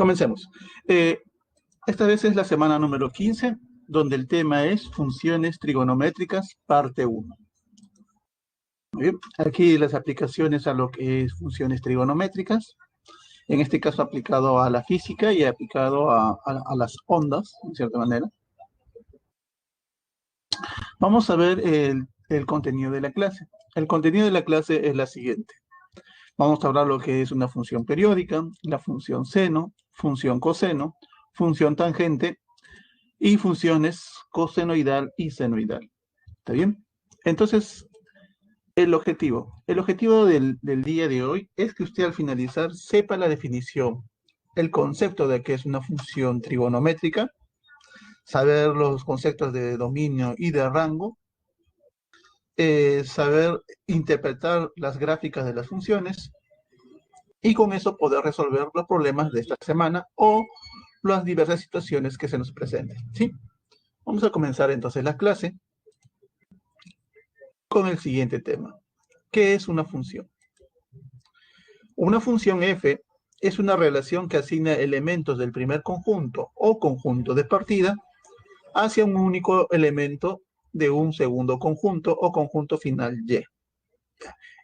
Comencemos. Esta vez es la semana número 15, donde el tema es funciones trigonométricas, parte 1. Muy bien. Aquí las aplicaciones a lo que es funciones trigonométricas, en este caso aplicado a la física y aplicado a las ondas, en cierta manera. Vamos a ver el contenido de la clase. El contenido de la clase es la siguiente. Vamos a hablar lo que es una función periódica, la función seno, función coseno, función tangente y funciones cosenoidal y senoidal. ¿Está bien? Entonces, el objetivo del día de hoy es que usted al finalizar sepa la definición, el concepto de qué es una función trigonométrica, saber los conceptos de dominio y de rango, saber interpretar las gráficas de las funciones y con eso poder resolver los problemas de esta semana o las diversas situaciones que se nos presenten. ¿Sí? Vamos a comenzar entonces la clase con el siguiente tema. ¿Qué es una función? Una función f es una relación que asigna elementos del primer conjunto o conjunto de partida hacia un único elemento de un segundo conjunto o conjunto final y.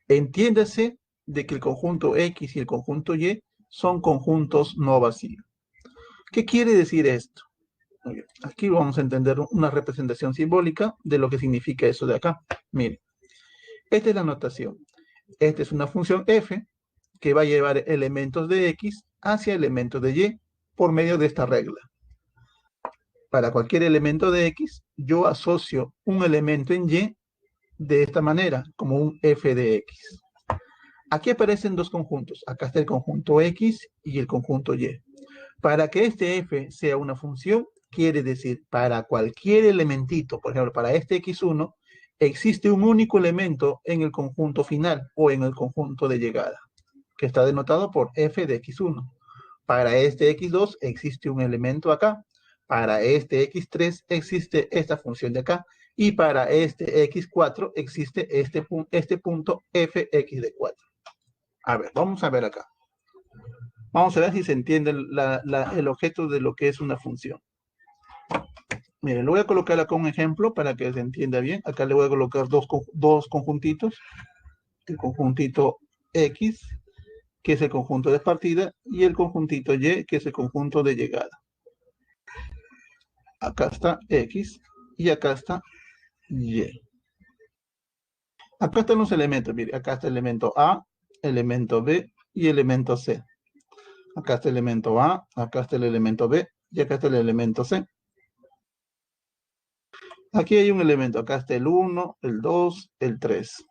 Entiéndase de que el conjunto X y el conjunto Y son conjuntos no vacíos. ¿Qué quiere decir esto? Aquí vamos a entender una representación simbólica de lo que significa eso de acá. Miren, esta es la notación. Esta es una función f que va a llevar elementos de X hacia elementos de Y por medio de esta regla. Para cualquier elemento de X, yo asocio un elemento en Y de esta manera, como un f de X. Aquí aparecen dos conjuntos. Acá está el conjunto X y el conjunto Y. Para que este f sea una función, quiere decir, para cualquier elementito, por ejemplo, para este x1, existe un único elemento en el conjunto final o en el conjunto de llegada, que está denotado por f de x1. Para este x2 existe un elemento acá. Para este x3 existe esta función de acá. Y para este x4 existe este punto fx de 4. A ver, vamos a ver acá. Vamos a ver si se entiende el objeto de lo que es una función. Miren, le voy a colocar acá un ejemplo para que se entienda bien. Acá le voy a colocar dos conjuntitos. El conjuntito X, que es el conjunto de partida, y el conjuntito Y, que es el conjunto de llegada. Acá está X y acá está Y. Acá están los elementos. Miren, acá está el elemento A, elemento B y elemento C. Acá está el elemento A, acá está el elemento B y acá está el elemento C. Aquí hay un elemento, acá está el 1, el 2, el 3.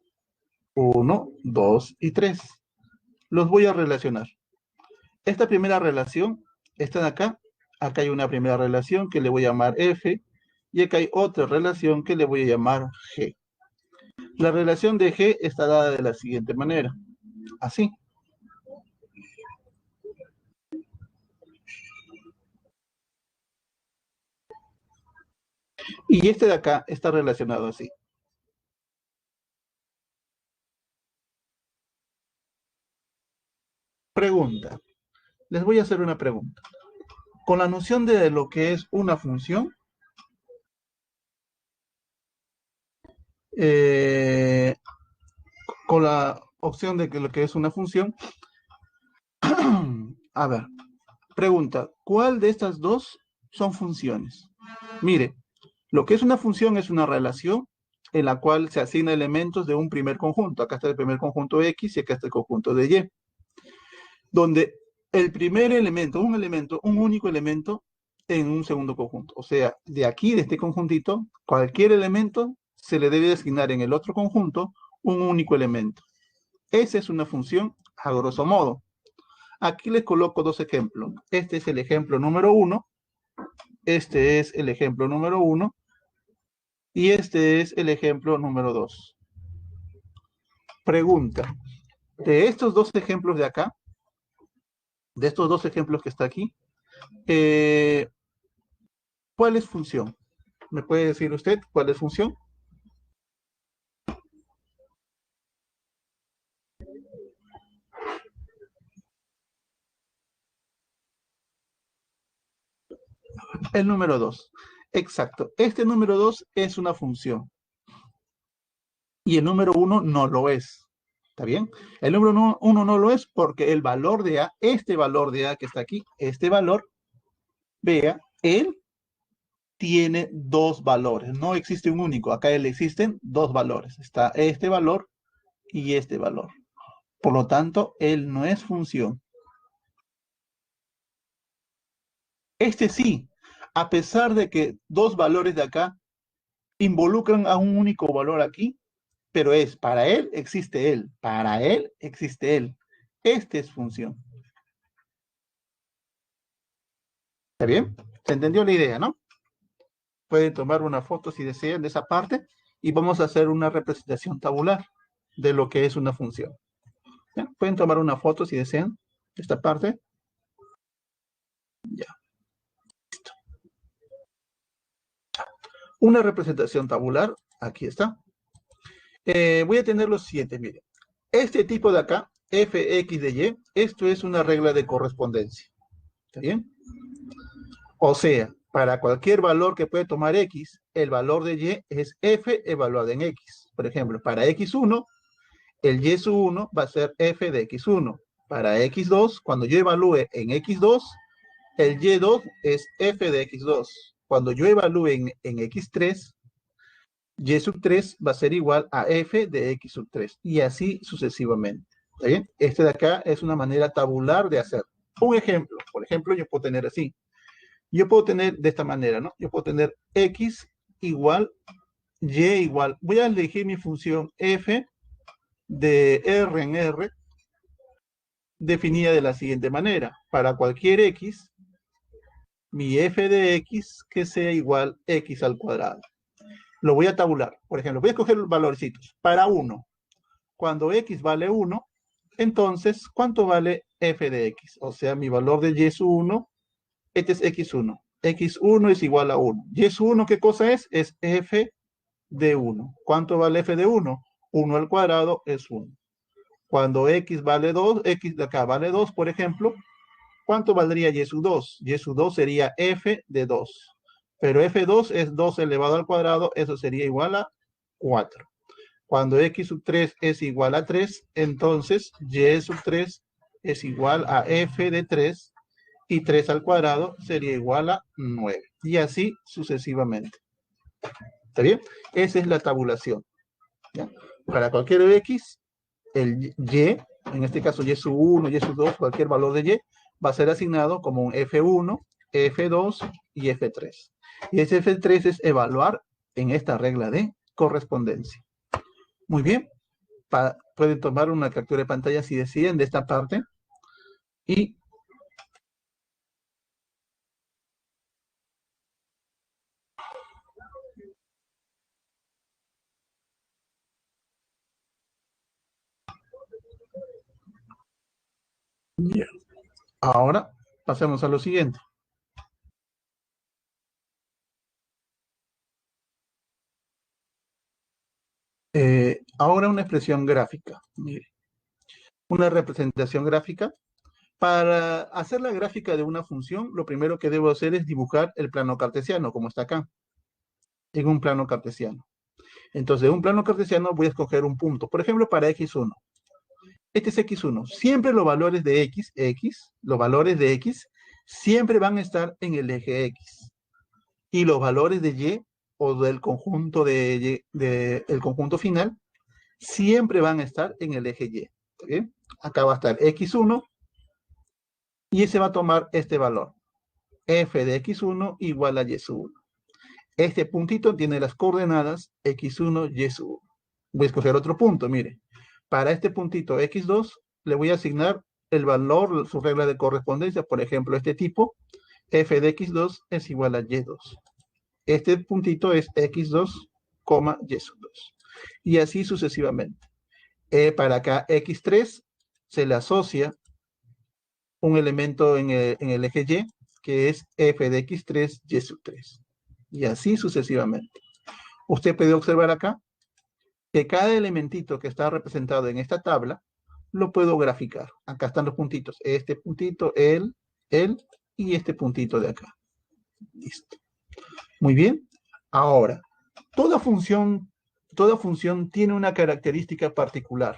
1, 2 y 3. Los voy a relacionar. Esta primera relación está acá. Acá hay una primera relación que le voy a llamar F y acá hay otra relación que le voy a llamar G. La relación de G está dada de la siguiente manera. Así. Y este de acá está relacionado así. Pregunta. Les voy a hacer una pregunta. Con la noción de lo que es una función, con la opción de que lo que es una función, a ver, pregunta, ¿cuál de estas dos son funciones? Mire, lo que es una función es una relación en la cual se asigna elementos de un primer conjunto. Acá está el primer conjunto X y acá está el conjunto de Y. Donde el primer elemento, un único elemento en un segundo conjunto. O sea, de aquí, de este conjuntito, cualquier elemento se le debe asignar en el otro conjunto un único elemento. Esa es una función a grosso modo. Aquí les coloco dos ejemplos. Este es el ejemplo número 1. Este es el ejemplo número 1. Y este es el ejemplo número 2. Pregunta. De estos dos ejemplos de acá, de estos dos ejemplos que está aquí, ¿cuál es función? ¿Me puede decir usted cuál es función? El número 2. Exacto. Este número 2 es una función. Y el número 1 no lo es. ¿Está bien? El número 1 no lo es porque el valor de A, este valor de A que está aquí, este valor, vea, él tiene dos valores. No existe un único. Acá él existen dos valores. Está este valor y este valor. Por lo tanto, él no es función. Este sí, a pesar de que dos valores de acá involucran a un único valor aquí, pero es, para él existe él, para él existe él. Este es función. ¿Está bien? ¿Se entendió la idea, no? Pueden tomar una foto si desean de esa parte y vamos a hacer una representación tabular de lo que es una función. ¿Ya? Pueden tomar una foto si desean de esta parte. Ya. Listo. Una representación tabular, aquí está. Voy a tener los siguientes, miren. Este tipo de acá, fx de y, esto es una regla de correspondencia. ¿Está bien? O sea, para cualquier valor que puede tomar x, el valor de y es f evaluado en x. Por ejemplo, para x1, el y sub 1 va a ser f de x1. Para x2, cuando yo evalúe en x2, el y2 es f de x2. Cuando yo evalúe en x3, y sub 3 va a ser igual a f de x sub 3 y así sucesivamente. ¿Está bien? Este de acá es una manera tabular de hacer. Un ejemplo, por ejemplo, yo puedo tener así. Yo puedo tener de esta manera, ¿no? Yo puedo tener x igual, y igual. Voy a elegir mi función f de r en r definida de la siguiente manera. Para cualquier x, mi f de x que sea igual x al cuadrado. Lo voy a tabular. Por ejemplo, voy a escoger los valorcitos. Para 1, cuando x vale 1, entonces, ¿cuánto vale f de x? O sea, mi valor de y sub 1, este es x1. x1 es igual a 1. Y sub 1, ¿qué cosa es? Es f de 1. ¿Cuánto vale f de 1? 1 al cuadrado es 1. Cuando x vale 2, x de acá vale 2, por ejemplo, ¿cuánto valdría y sub 2? Y sub 2 sería f de 2. Pero f2 es 2 elevado al cuadrado, eso sería igual a 4. Cuando x sub 3 es igual a 3, entonces y sub 3 es igual a f de 3 y 3 al cuadrado sería igual a 9. Y así sucesivamente. ¿Está bien? Esa es la tabulación. ¿Ya? Para cualquier x, el y, en este caso y sub 1, y sub 2, cualquier valor de y, va a ser asignado como un f1, f2 y f3. Y ese f3 es evaluar en esta regla de correspondencia. Muy bien. Pueden tomar una captura de pantalla si deciden de esta parte. Y yeah. Ahora pasemos a lo siguiente. Ahora una expresión gráfica. Mire, una representación gráfica. Para hacer la gráfica de una función, lo primero que debo hacer es dibujar el plano cartesiano, como está acá, en un plano cartesiano. Entonces, en un plano cartesiano voy a escoger un punto. Por ejemplo, para x1. Este es x1. Siempre los valores de los valores de x, siempre van a estar en el eje x. Y los valores de y, o del conjunto el conjunto final, siempre van a estar en el eje y. ¿Está bien? Acá va a estar x1 y ese va a tomar este valor. F de x1 igual a y sub 1. Este puntito tiene las coordenadas x1, y sub 1. Voy a escoger otro punto, mire. Para este puntito x2 le voy a asignar el valor, su regla de correspondencia, por ejemplo, este tipo, f de x2 es igual a y2. Este puntito es x2, y sub 2. Y así sucesivamente. Para acá x3 se le asocia un elemento en el eje y, que es f de x3, y sub 3. Y así sucesivamente. Usted puede observar acá que cada elementito que está representado en esta tabla lo puedo graficar. Acá están los puntitos. Este puntito, él y este puntito de acá. Listo. Muy bien. Ahora, toda función tiene una característica particular.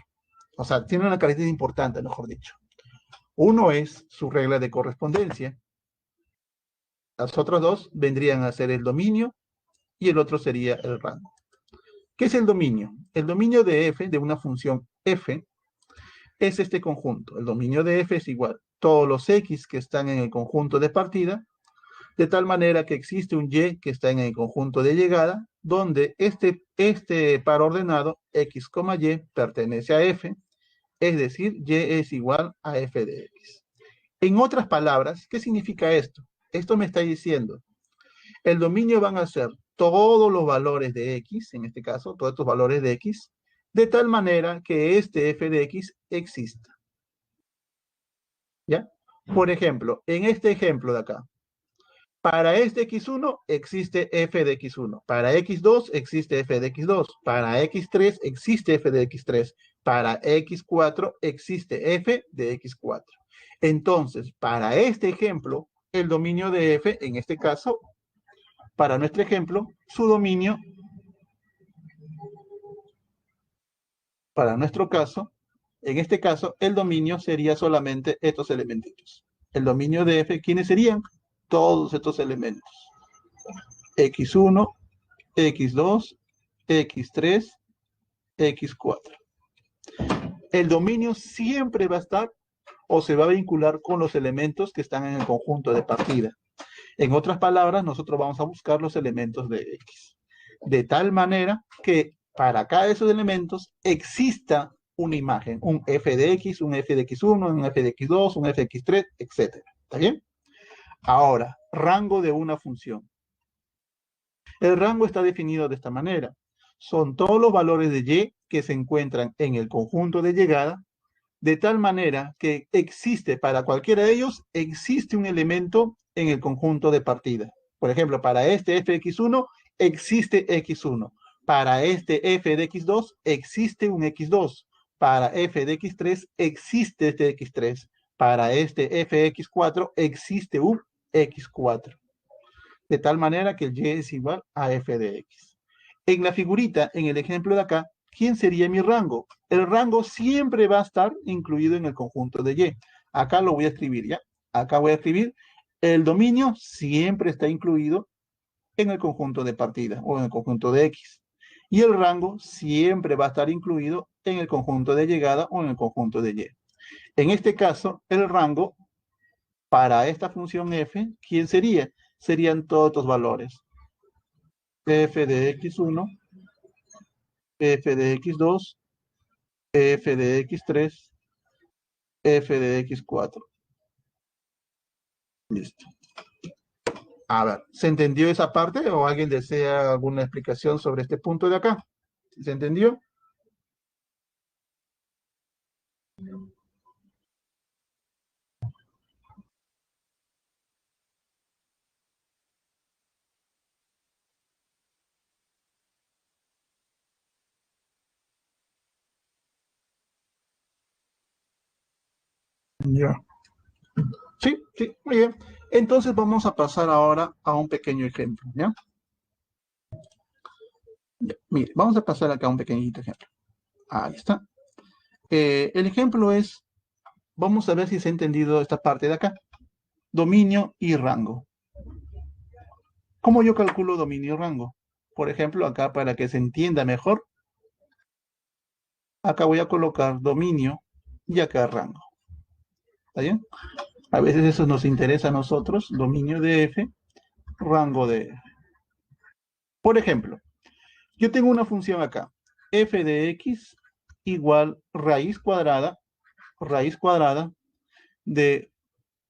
O sea, tiene una característica importante, mejor dicho. Uno es su regla de correspondencia. Las otras dos vendrían a ser el dominio y el otro sería el rango. ¿Qué es el dominio? El dominio de f, de una función f, es este conjunto. El dominio de f es igual a todos los x que están en el conjunto de partida, de tal manera que existe un y que está en el conjunto de llegada, donde este par ordenado, x, y, pertenece a f, es decir, y es igual a f de x. En otras palabras, ¿qué significa esto? Esto me está diciendo, el dominio van a ser todos los valores de x, en este caso, todos estos valores de x, de tal manera que este f de x exista. ¿Ya? Por ejemplo, en este ejemplo de acá, para este x1 existe f de x1, para x2 existe f de x2, para x3 existe f de x3, para x4 existe f de x4. Entonces, para este ejemplo, el dominio de f, en este caso, para nuestro ejemplo, su dominio, para nuestro caso, en este caso, el dominio sería solamente estos elementos. El dominio de f, ¿quiénes serían? Todos estos elementos. x1, x2, x3, x4. El dominio siempre va a estar o se va a vincular con los elementos que están en el conjunto de partida. En otras palabras, nosotros vamos a buscar los elementos de x. De tal manera que para cada de esos elementos exista una imagen, un f de x, un f de x1, un f de x2, un f de x3, etc. ¿Está bien? Ahora, rango de una función. El rango está definido de esta manera. Son todos los valores de y que se encuentran en el conjunto de llegada, de tal manera que existe para cualquiera de ellos, existe un elemento en el conjunto de partida. Por ejemplo, para este f de x1 existe x1. Para este f de x2 existe un x2. Para f de x3 existe este x3. Para este f de x4 existe un x4. De tal manera que el y es igual a f de x. En la figurita, en el ejemplo de acá, ¿quién sería mi rango? El rango siempre va a estar incluido en el conjunto de y. Acá lo voy a escribir, ¿ya? Acá voy a escribir, el dominio siempre está incluido en el conjunto de partida o en el conjunto de x. Y el rango siempre va a estar incluido en el conjunto de llegada o en el conjunto de y. En este caso, el rango para esta función f, ¿quién sería? Serían todos estos valores. F de x1, f de x2, f de x3, f de x4. Listo. A ver, ¿se entendió esa parte o alguien desea alguna explicación sobre este punto de acá? ¿Se entendió? Ya. Sí, sí, muy bien. Entonces vamos a pasar ahora a un pequeño ejemplo, ¿ya? Ya, mire, vamos a pasar acá a un pequeñito ejemplo. Ahí está. El ejemplo es, vamos a ver si se ha entendido esta parte de acá. Dominio y rango. ¿Cómo yo calculo dominio y rango? Por ejemplo, acá para que se entienda mejor, acá voy a colocar dominio y acá rango. ¿Está bien? A veces eso nos interesa a nosotros, dominio de f, rango de f. Por ejemplo, yo tengo una función acá, f de x igual raíz cuadrada de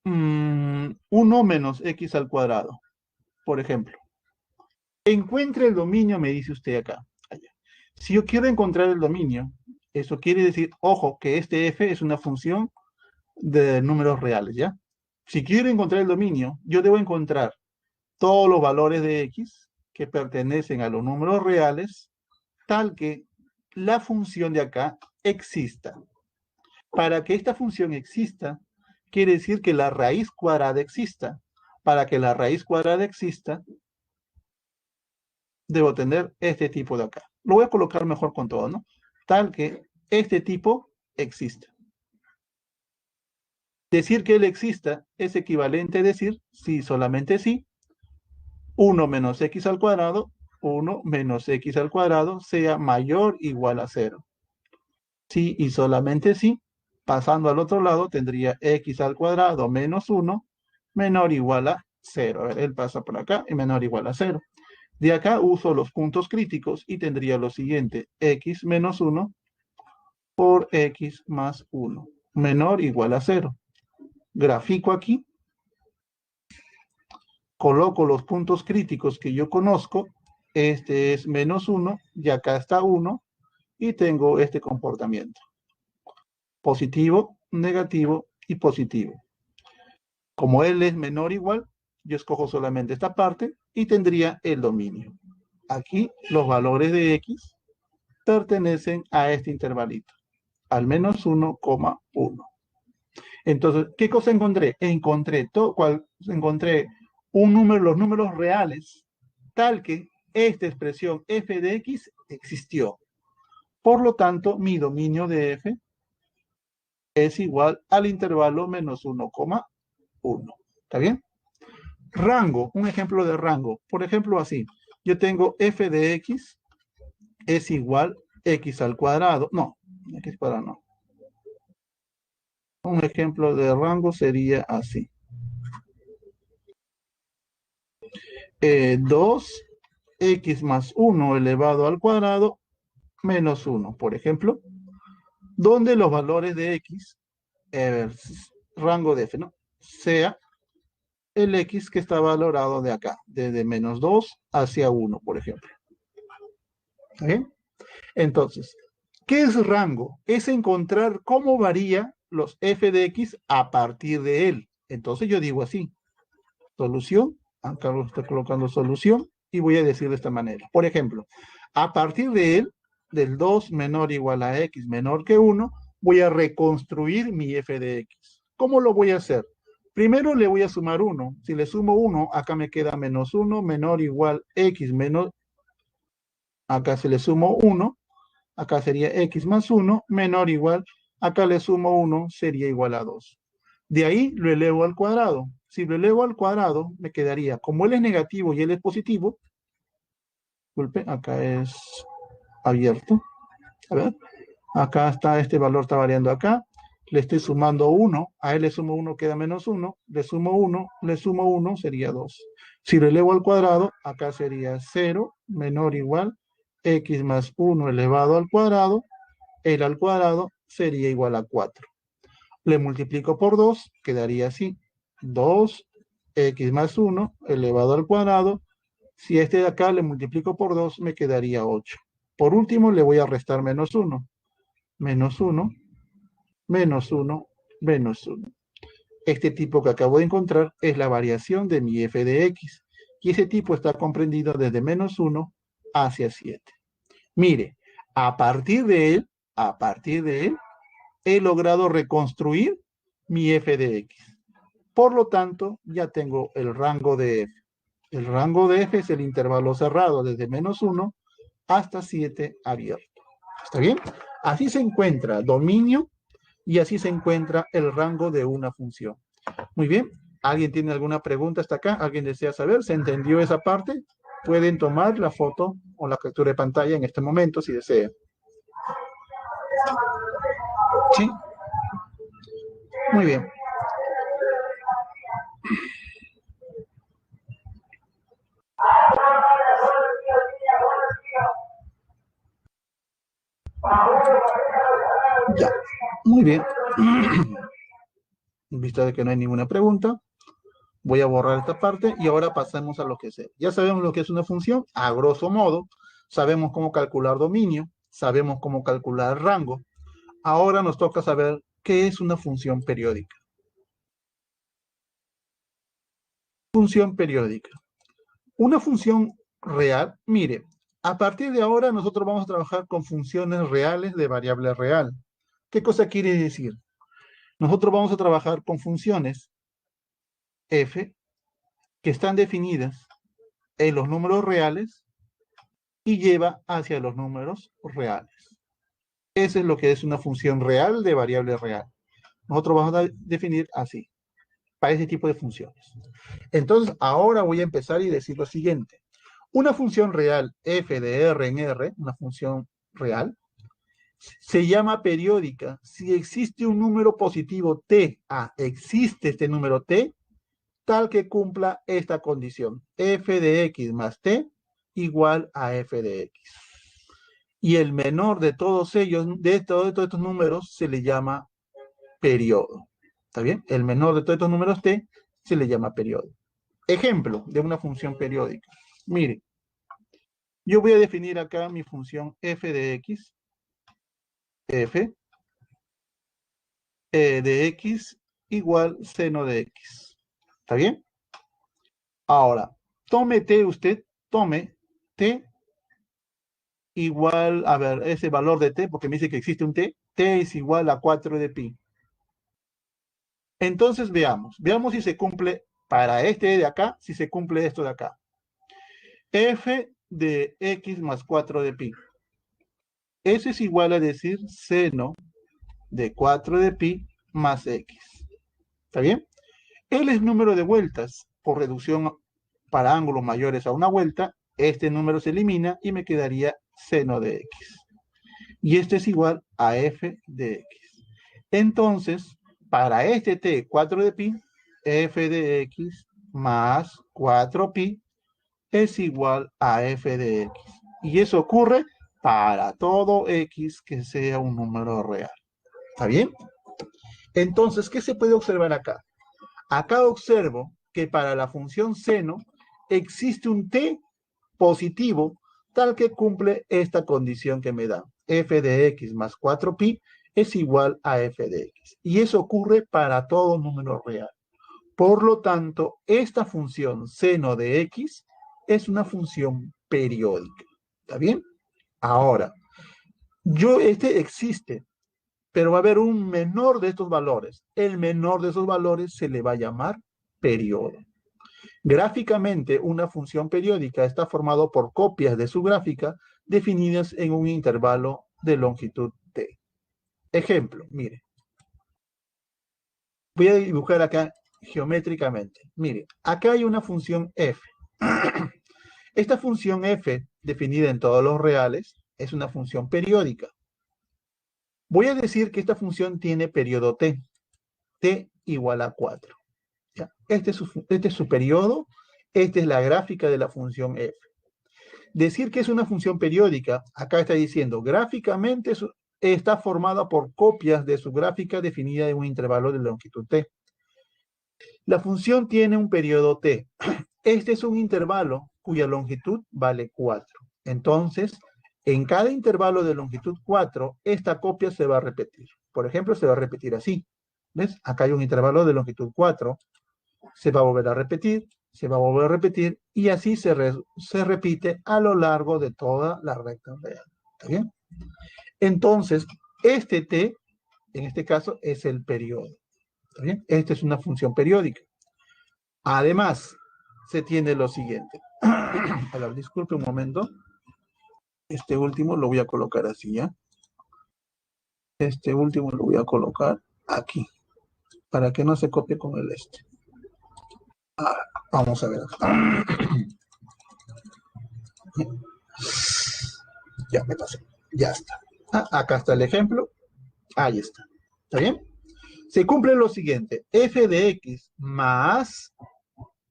1 menos x al cuadrado. Por ejemplo, encuentre el dominio, me dice usted acá. Allá. Si yo quiero encontrar el dominio, eso quiere decir, ojo, que este f es una función de números reales, ¿ya? Si quiero encontrar el dominio, yo debo encontrar todos los valores de x que pertenecen a los números reales, tal que la función de acá exista. Para que esta función exista, quiere decir que la raíz cuadrada exista. para que la raíz cuadrada exista, debo tener este tipo de acá. Lo voy a colocar mejor con todo, ¿no? Tal que este tipo exista. Decir que él exista es equivalente a decir, sí, solamente sí, 1 menos x al cuadrado, 1 menos x al cuadrado sea mayor o igual a 0. Sí y solamente sí, pasando al otro lado tendría x al cuadrado menos 1 menor o igual a 0. A ver, él pasa por acá y menor o igual a 0. De acá uso los puntos críticos y tendría lo siguiente, x menos 1 por x más 1, menor o igual a 0. Grafico aquí, coloco los puntos críticos que yo conozco, este es menos 1 y acá está 1 y tengo este comportamiento. Positivo, negativo y positivo. Como L es menor o igual, yo escojo solamente esta parte y tendría el dominio. Aquí los valores de x pertenecen a este intervalito, al menos 1,1. Entonces, ¿qué cosa encontré? Encontré un número, los números reales, tal que esta expresión f de x existió. Por lo tanto, mi dominio de f es igual al intervalo menos 1,1. ¿Está bien? Rango, un ejemplo de rango. Por ejemplo, así. Yo tengo f de x es igual x al cuadrado. No, x cuadrado no. Un ejemplo de rango sería así. 2x más 1 elevado al cuadrado menos 1, por ejemplo, donde los valores de x, rango de f, ¿no? Sea el x que está valorado de acá, desde menos 2 hacia 1, por ejemplo. ¿Está bien? Entonces, ¿qué es rango? Es encontrar cómo varía los f de x a partir de él. Entonces yo digo así, solución, acá lo estoy colocando solución, y voy a decir de esta manera. Por ejemplo, a partir de él, del 2 menor o igual a x menor que 1, voy a reconstruir mi f de x. ¿Cómo lo voy a hacer? Primero le voy a sumar 1. Si le sumo 1, acá me queda menos 1 menor o igual x menos, acá se le sumo 1, acá sería x más 1 menor o igual, acá le sumo 1, sería igual a 2. De ahí lo elevo al cuadrado. Si lo elevo al cuadrado, me quedaría, como él es negativo y él es positivo, disculpe, acá es abierto. A ver, acá está, este valor está variando acá. Le estoy sumando 1, a él le sumo 1, queda menos 1, le sumo 1, le sumo 1, sería 2. Si lo elevo al cuadrado, acá sería 0 menor o igual, x más 1 elevado al cuadrado, el al cuadrado sería igual a 4. Le multiplico por 2, quedaría así. 2x más 1 elevado al cuadrado. Si este de acá le multiplico por 2, me quedaría 8. Por último, le voy a restar menos 1. Menos 1, menos 1, menos 1. Este tipo que acabo de encontrar es la variación de mi f de x. Y ese tipo está comprendido desde menos 1 hacia 7. Mire, a partir de él, he logrado reconstruir mi f de x. Por lo tanto, ya tengo el rango de f. El rango de f es el intervalo cerrado desde menos 1 hasta 7 abierto. ¿Está bien? Así se encuentra dominio y así se encuentra el rango de una función. Muy bien. ¿Alguien tiene alguna pregunta hasta acá? ¿Alguien desea saber? ¿Se entendió esa parte? Pueden tomar la foto o la captura de pantalla en este momento si desean. ¿Sí? Muy bien. Ya, muy bien. En vista de que no hay ninguna pregunta, voy a borrar esta parte y ahora pasemos a lo que sé. Ya sabemos lo que es una función, a grosso modo. Sabemos cómo calcular dominio, sabemos cómo calcular rango. Ahora nos toca saber qué es una función periódica. Función periódica. Una función real, mire, a partir de ahora nosotros vamos a trabajar con funciones reales de variable real. ¿Qué cosa quiere decir? Nosotros vamos a trabajar con funciones f que están definidas en los números reales y lleva hacia los números reales. Eso es lo que es una función real de variable real. Nosotros vamos a definir así, para ese tipo de funciones. Entonces, ahora voy a empezar y decir lo siguiente. Una función real f de r en r, una función real, se llama periódica si existe un número positivo t. Existe este número t, tal que cumpla esta condición. F de x más t igual a f de x. Y el menor de todos ellos, de todos estos números, se le llama periodo. ¿Está bien? El menor de todos estos números t se le llama periodo. Ejemplo de una función periódica. Mire, yo voy a definir acá mi función f de x, f de x igual seno de x. ¿Está bien? Ahora, tome t usted, tome t igual, a ver, ese valor de t, porque me dice que existe un t es igual a 4 de pi. Entonces veamos si se cumple para este de acá, si se cumple esto de acá. F de x más 4 de pi. Eso es igual a decir seno de 4 de pi más x. ¿Está bien? Él es número de vueltas. Por reducción para ángulos mayores a una vuelta, este número se elimina y me quedaría seno de x. Y esto es igual a f de x. Entonces, para este t, 4 de pi, f de x más 4pi es igual a f de x. Y eso ocurre para todo x que sea un número real. ¿Está bien? Entonces, ¿qué se puede observar acá? Acá observo que para la función seno existe un t positivo tal que cumple esta condición que me da. F de x más 4pi es igual a f de x. Y eso ocurre para todo número real. Por lo tanto, esta función seno de x es una función periódica. ¿Está bien? Ahora, este existe, pero va a haber un menor de estos valores. El menor de esos valores se le va a llamar periodo. Gráficamente, una función periódica está formado por copias de su gráfica definidas en un intervalo de longitud t. Ejemplo, mire. Voy a dibujar acá geométricamente. Mire, acá hay una función f. Esta función f, definida en todos los reales, es una función periódica. Voy a decir que esta función tiene periodo t. T igual a 4. ¿Ya? Este es su periodo. Esta es la gráfica de la función f. Decir que es una función periódica, acá está diciendo, gráficamente está formada por copias de su gráfica definida en un intervalo de longitud t. La función tiene un periodo t. Este es un intervalo cuya longitud vale 4. Entonces, en cada intervalo de longitud 4, esta copia se va a repetir. Por ejemplo, se va a repetir así. ¿Ves? Acá hay un intervalo de longitud 4. Se va a volver a repetir, se va a volver a repetir, y así se repite a lo largo de toda la recta real. ¿Está bien? Entonces, este t, en este caso, es el periodo. ¿Está bien? Esta es una función periódica. Además, se tiene lo siguiente. A ver, disculpe un momento. Este último lo voy a colocar así, ¿ya? Este último lo voy a colocar aquí, para que no se copie con el este. Vamos a ver acá. Ya me pasé. Ya está. Acá está el ejemplo. Ahí está. ¿Está bien? Se cumple lo siguiente. F de x más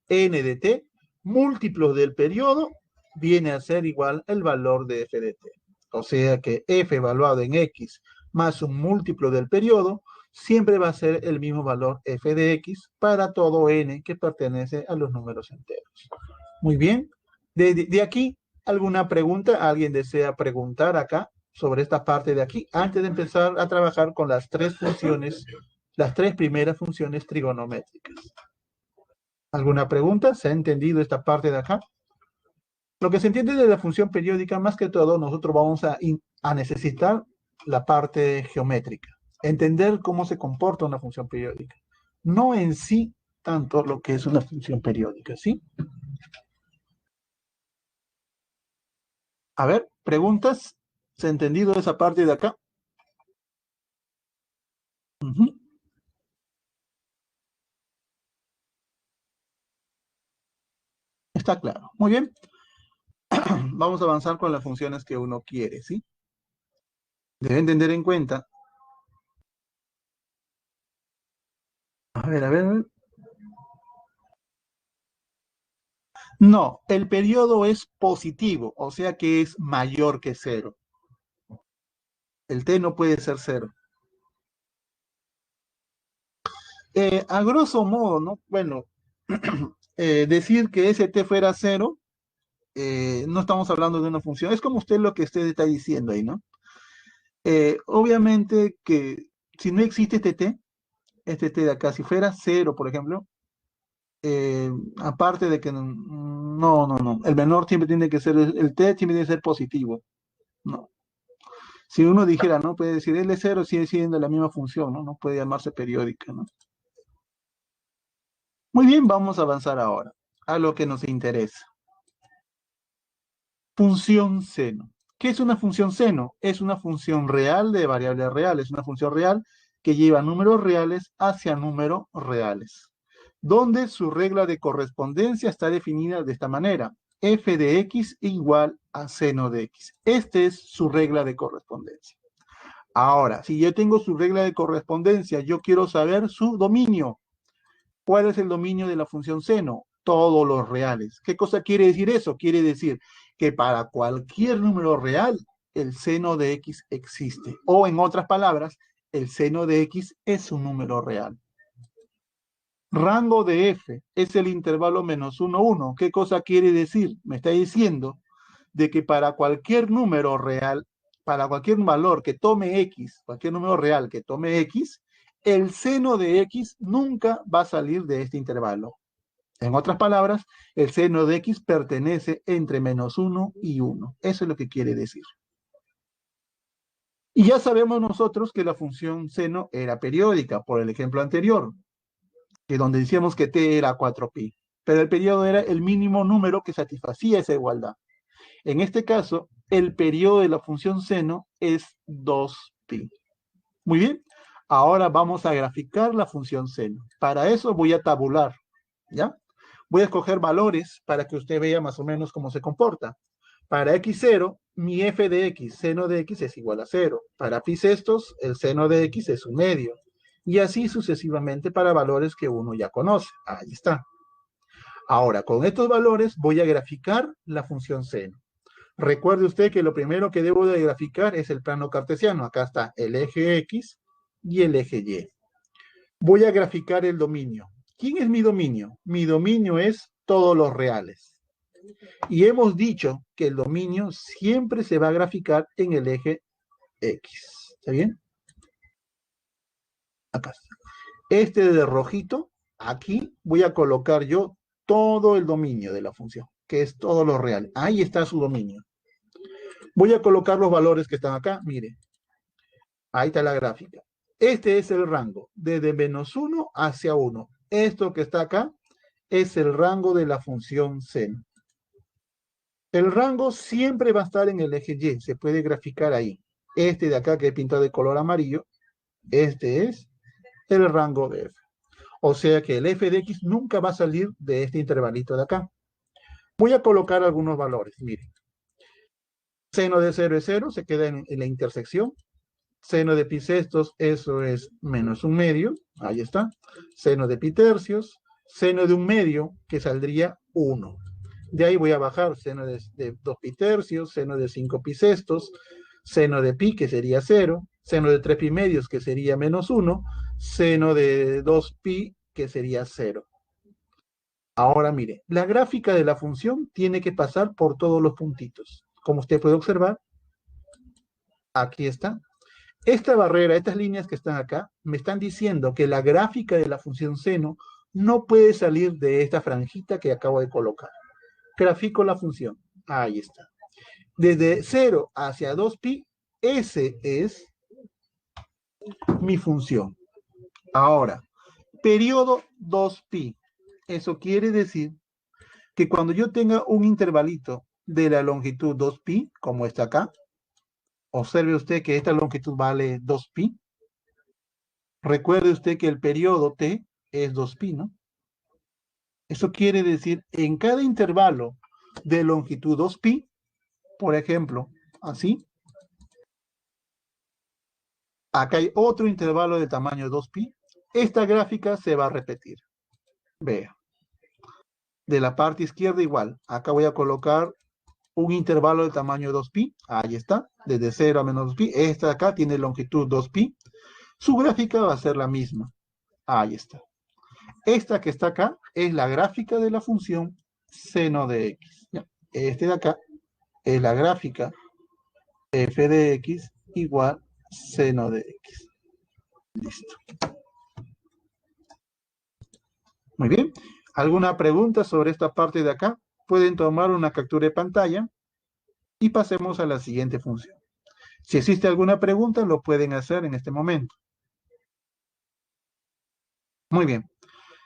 n de t, múltiplo del periodo, viene a ser igual al valor de f de t. O sea que f evaluado en x más un múltiplo del periodo siempre va a ser el mismo valor f de x para todo n que pertenece a los números enteros. Muy bien. De aquí, ¿alguna pregunta? ¿Alguien desea preguntar acá sobre esta parte de aquí antes de empezar a trabajar con las tres funciones, las tres primeras funciones trigonométricas? ¿Alguna pregunta? ¿Se ha entendido esta parte de acá? Lo que se entiende de la función periódica, más que todo, nosotros vamos a necesitar la parte geométrica. Entender cómo se comporta una función periódica. No en sí tanto lo que es una función periódica, ¿sí? A ver, preguntas. ¿Se ha entendido esa parte de acá? Ujú. Está claro. Muy bien. Vamos a avanzar con las funciones que uno quiere, ¿sí? Deben tener en cuenta. A ver. No, el periodo es positivo, o sea que es mayor que cero. El t no puede ser cero. A grosso modo, ¿no? Bueno, decir que ese t fuera cero, no estamos hablando de una función. Es como usted lo que usted está diciendo ahí, ¿no? Obviamente que si no existe este t de acá, si fuera cero, por ejemplo, aparte de que no, el menor siempre tiene que ser, el t siempre tiene que ser positivo, ¿no? Si uno dijera, ¿no? Puede decir L cero sigue siendo la misma función, ¿no? No puede llamarse periódica, ¿no? Muy bien, vamos a avanzar ahora a lo que nos interesa. Función seno. ¿Qué es una función seno? Es una función real de variables reales, una función real que lleva números reales hacia números reales, donde su regla de correspondencia está definida de esta manera. F de x igual a seno de x. Esta es su regla de correspondencia. Ahora, si yo tengo su regla de correspondencia, yo quiero saber su dominio. ¿Cuál es el dominio de la función seno? Todos los reales. ¿Qué cosa quiere decir eso? Quiere decir que para cualquier número real, el seno de x existe. O en otras palabras, el seno de x es un número real. Rango de f es el intervalo menos 1, 1. ¿Qué cosa quiere decir? Me está diciendo de que para cualquier número real, para cualquier valor que tome x, cualquier número real que tome x, el seno de x nunca va a salir de este intervalo. En otras palabras, el seno de x pertenece entre menos 1 y 1. Eso es lo que quiere decir. Y ya sabemos nosotros que la función seno era periódica, por el ejemplo anterior, que donde decíamos que t era 4pi, pero el periodo era el mínimo número que satisfacía esa igualdad. En este caso, el periodo de la función seno es 2pi. Muy bien, ahora vamos a graficar la función seno. Para eso voy a tabular, ¿ya? Voy a escoger valores para que usted vea más o menos cómo se comporta. Para x0, mi f de x, seno de x es igual a 0. Para pi sextos, el seno de x es 1/2. Y así sucesivamente para valores que uno ya conoce. Ahí está. Ahora, con estos valores voy a graficar la función seno. Recuerde usted que lo primero que debo de graficar es el plano cartesiano. Acá está el eje X y el eje Y. Voy a graficar el dominio. ¿Quién es mi dominio? Mi dominio es todos los reales. Y hemos dicho que el dominio siempre se va a graficar en el eje X. ¿Está bien? Acá está. Este de rojito, aquí voy a colocar yo todo el dominio de la función, que es todo lo real. Ahí está su dominio. Voy a colocar los valores que están acá. Mire, ahí está la gráfica. Este es el rango, desde menos 1 hacia 1. Esto que está acá es el rango de la función seno. El rango siempre va a estar en el eje Y, se puede graficar ahí. Este de acá que he pintado de color amarillo, este es el rango de f. O sea que el f de x nunca va a salir de este intervalito de acá. Voy a colocar algunos valores, miren. Seno de 0 es 0, se queda en la intersección. Seno de pi sextos, eso es menos 1/2, ahí está. Seno de pi tercios, seno de 1/2, que saldría 1. De ahí voy a bajar seno de 2 pi tercios, seno de 5 pi sextos, seno de pi, que sería 0, seno de 3 pi medios, que sería menos 1, seno de 2 pi, que sería 0. Ahora mire, la gráfica de la función tiene que pasar por todos los puntitos. Como usted puede observar, aquí está. Esta barrera, estas líneas que están acá, me están diciendo que la gráfica de la función seno no puede salir de esta franjita que acabo de colocar. Grafico la función. Ahí está. Desde 0 hacia 2pi, ese es mi función. Ahora, Periodo 2pi. Eso quiere decir que cuando yo tenga un intervalito de la longitud 2pi, como está acá, observe usted que esta longitud vale 2pi. Recuerde usted que el periodo t es 2pi, ¿no? Eso quiere decir, en cada intervalo de longitud 2pi, por ejemplo, así, acá hay otro intervalo de tamaño 2pi, esta gráfica se va a repetir. Vea. De la parte izquierda igual, acá voy a colocar un intervalo de tamaño 2pi, ahí está, desde 0 a menos 2pi, esta de acá tiene longitud 2pi, su gráfica va a ser la misma, ahí está. Esta que está acá es la gráfica de la función seno de x. ¿Ya? Este de acá es la gráfica f de x igual seno de x. Listo. Muy bien. ¿Alguna pregunta sobre esta parte de acá? Pueden tomar una captura de pantalla y pasemos a la siguiente función. Si existe alguna pregunta, lo pueden hacer en este momento. Muy bien.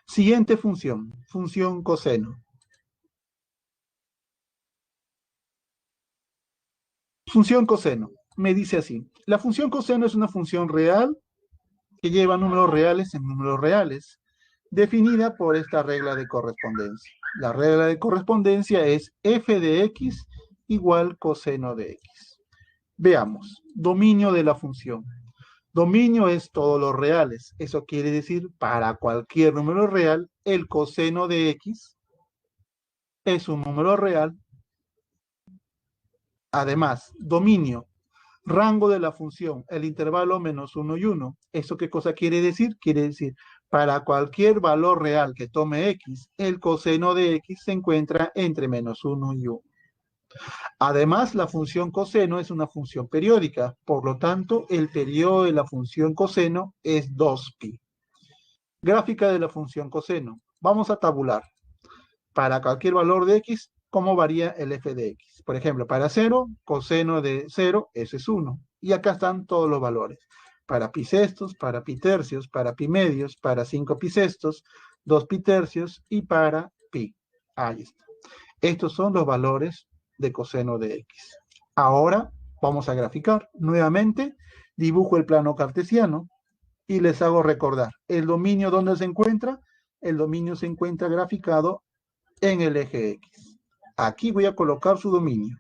Siguiente función, función coseno. Función coseno. Me dice así. La función coseno es una función real que lleva números reales en números reales, definida por esta regla de correspondencia. La regla de correspondencia es f de x igual coseno de x. Veamos. Dominio de la función. Dominio es todos los reales. Eso quiere decir, para cualquier número real, el coseno de x es un número real. Además, dominio, rango de la función, el intervalo menos 1 y 1. ¿Eso qué cosa quiere decir? Quiere decir, para cualquier valor real que tome x, el coseno de x se encuentra entre menos 1 y 1. Además, la función coseno es una función periódica, por lo tanto, el periodo de la función coseno es 2pi. Gráfica de la función coseno. Vamos a tabular. Para cualquier valor de x, ¿cómo varía el f de x? Por ejemplo, para 0, coseno de 0, ese es 1. Y acá están todos los valores. Para pi sextos, para pi tercios, para pi medios, para 5 pi sextos, 2 pi tercios y para pi. Ahí está. Estos son los valores de coseno de x. Ahora vamos a graficar. Nuevamente, dibujo el plano cartesiano y les hago recordar. ¿El dominio dónde se encuentra? El dominio se encuentra graficado en el eje X. Aquí voy a colocar su dominio.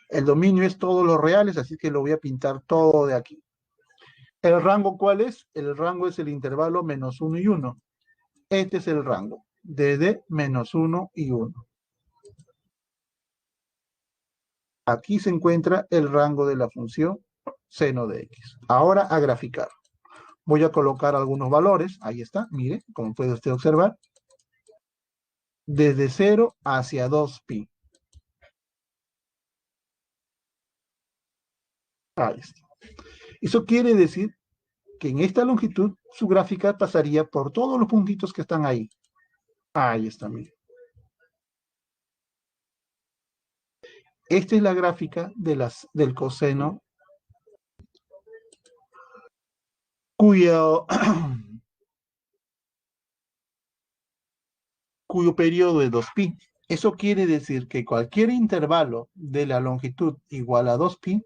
El dominio es todos los reales, así que lo voy a pintar todo de aquí. ¿El rango cuál es? El rango es el intervalo menos 1 y 1. Este es el rango, desde menos 1 y 1. Aquí se encuentra el rango de la función seno de x. Ahora a graficar. Voy a colocar algunos valores. Ahí está, mire, como puede usted observar. Desde 0 hacia 2pi. Ahí está. Eso quiere decir que en esta longitud su gráfica pasaría por todos los puntitos que están ahí. Ahí está, mire. Esta es la gráfica del coseno cuyo periodo es 2pi. Eso quiere decir que cualquier intervalo de la longitud igual a 2pi,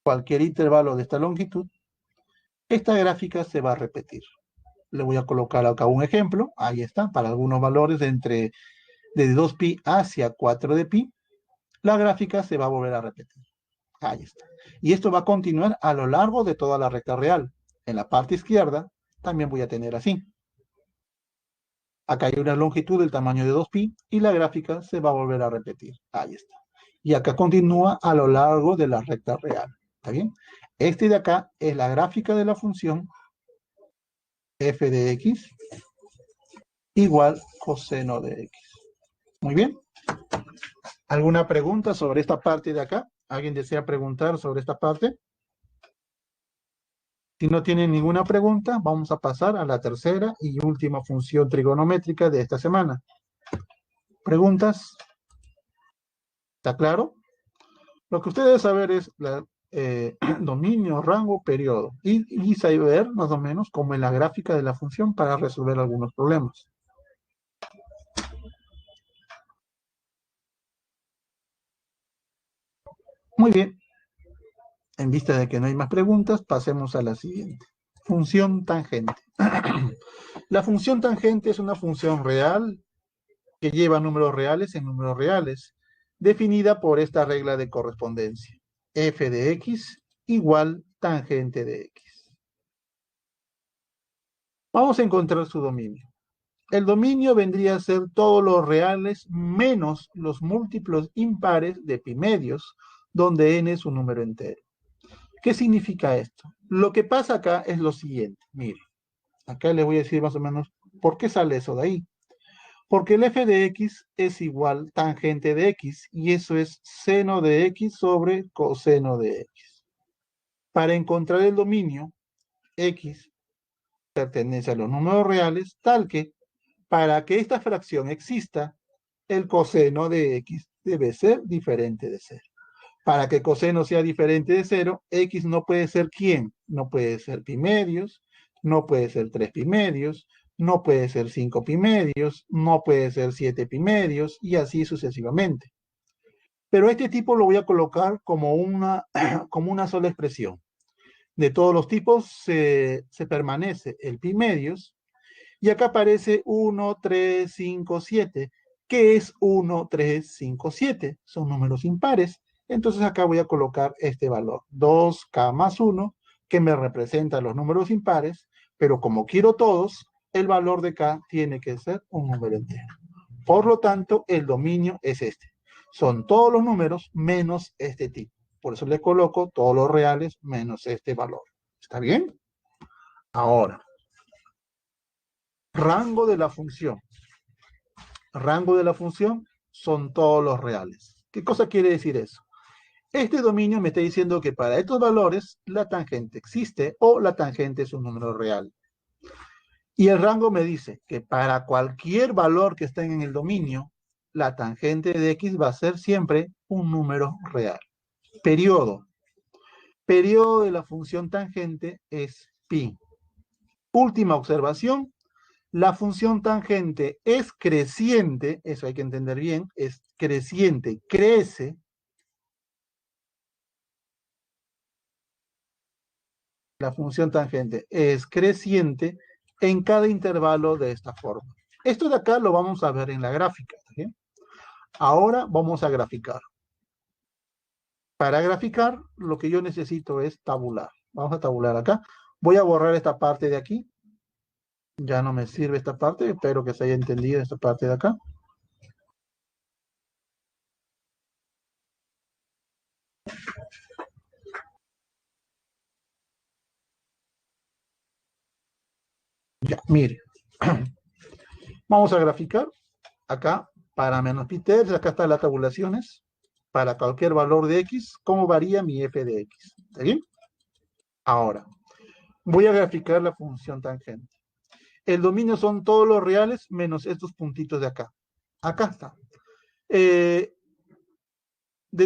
cualquier intervalo de esta longitud, esta gráfica se va a repetir. Le voy a colocar acá un ejemplo. Ahí está, para algunos valores desde 2pi hacia 4 de pi, la gráfica se va a volver a repetir. Ahí está. Y esto va a continuar a lo largo de toda la recta real. En la parte izquierda también voy a tener así. Acá hay una longitud del tamaño de 2pi y la gráfica se va a volver a repetir. Ahí está. Y acá continúa a lo largo de la recta real. ¿Está bien? Este de acá es la gráfica de la función f de x igual coseno de x. Muy bien. ¿Alguna pregunta sobre esta parte de acá? ¿Alguien desea preguntar sobre esta parte? Si no tienen ninguna pregunta, vamos a pasar a la tercera y última función trigonométrica de esta semana. ¿Preguntas? ¿Está claro? Lo que usted debe saber es dominio, rango, periodo. Y saber más o menos como en la gráfica de la función para resolver algunos problemas. Muy bien. En vista de que no hay más preguntas, pasemos a la siguiente. Función tangente. La función tangente es una función real que lleva números reales en números reales, definida por esta regla de correspondencia. F de x igual tangente de x. Vamos a encontrar su dominio. El dominio vendría a ser todos los reales menos los múltiplos impares de pi medios, donde n es un número entero. ¿Qué significa esto? Lo que pasa acá es lo siguiente. Mire, acá les voy a decir más o menos por qué sale eso de ahí. Porque el f de x es igual tangente de x, y eso es seno de x sobre coseno de x. Para encontrar el dominio, x pertenece a los números reales, tal que para que esta fracción exista, el coseno de x debe ser diferente de 0. Para que coseno sea diferente de 0, x no puede ser ¿quién? No puede ser pi medios, no puede ser 3 pi medios, no puede ser 5 pi medios, no puede ser 7 pi medios, y así sucesivamente. Pero este tipo lo voy a colocar como como una sola expresión. De todos los tipos se permanece el pi medios, y acá aparece 1, 3, 5, 7. ¿Qué es 1, 3, 5, 7? Son números impares. Entonces acá voy a colocar este valor, 2k más 1, que me representa los números impares, pero como quiero todos, el valor de k tiene que ser un número entero. Por lo tanto, el dominio es este. Son todos los números menos este tipo. Por eso le coloco todos los reales menos este valor. ¿Está bien? Ahora, rango de la función. Rango de la función son todos los reales. ¿Qué cosa quiere decir eso? Este dominio me está diciendo que para estos valores la tangente existe o la tangente es un número real. Y el rango me dice que para cualquier valor que esté en el dominio, la tangente de x va a ser siempre un número real. Periodo. Periodo de la función tangente es pi. Última observación. La función tangente es creciente, eso hay que entender bien, es creciente, crece. La función tangente es creciente en cada intervalo de esta forma. Esto de acá lo vamos a ver en la gráfica. ¿Sí? Ahora vamos a graficar. Para graficar, lo que yo necesito es tabular. Vamos a tabular acá. Voy a borrar esta parte de aquí. Ya no me sirve esta parte. Espero que se haya entendido esta parte de acá. Ya, mire. Vamos a graficar. Acá, para menos pi tercios, acá están las tabulaciones. Para cualquier valor de x, ¿cómo varía mi f de x? ¿Está bien? Ahora, voy a graficar la función tangente. El dominio son todos los reales menos estos puntitos de acá. Acá está. De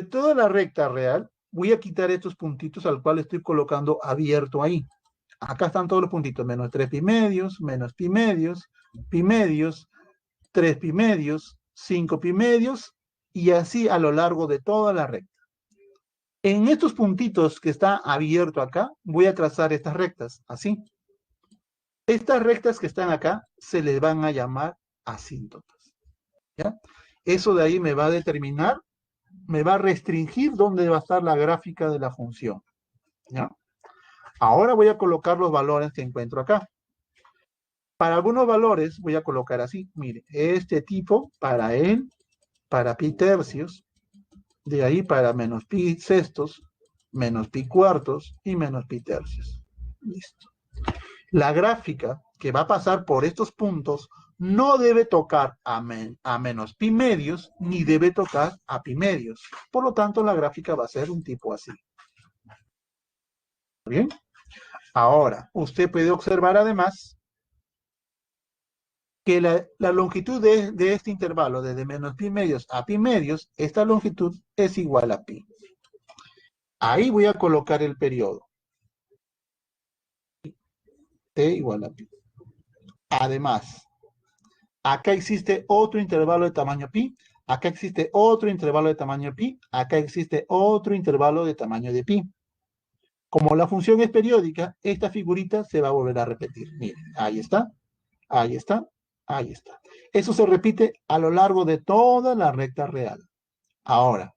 toda la recta real, voy a quitar estos puntitos al cual estoy colocando abierto ahí. Acá están todos los puntitos, menos 3 pi medios, menos pi medios, 3 pi medios, 5 pi medios, y así a lo largo de toda la recta. En estos puntitos que está abierto acá, voy a trazar estas rectas, así. Estas rectas que están acá se les van a llamar asíntotas. ¿Ya? Eso de ahí me va a determinar, me va a restringir dónde va a estar la gráfica de la función. ¿Ya? Ahora voy a colocar los valores que encuentro acá. Para algunos valores voy a colocar así, mire, este tipo para él, para pi tercios, de ahí para menos pi sextos, menos pi cuartos y menos pi tercios. Listo. La gráfica que va a pasar por estos puntos no debe tocar a menos pi medios ni debe tocar a pi medios. Por lo tanto, la gráfica va a ser un tipo así. ¿Bien? Ahora, usted puede observar además que la longitud de este intervalo, desde menos pi medios a pi medios, esta longitud es igual a pi. Ahí voy a colocar el periodo. T igual a pi. Además, acá existe otro intervalo de tamaño pi, acá existe otro intervalo de tamaño pi, acá existe otro intervalo de tamaño de pi. Como la función es periódica, esta figurita se va a volver a repetir. Miren, ahí está, ahí está, ahí está. Eso se repite a lo largo de toda la recta real. Ahora,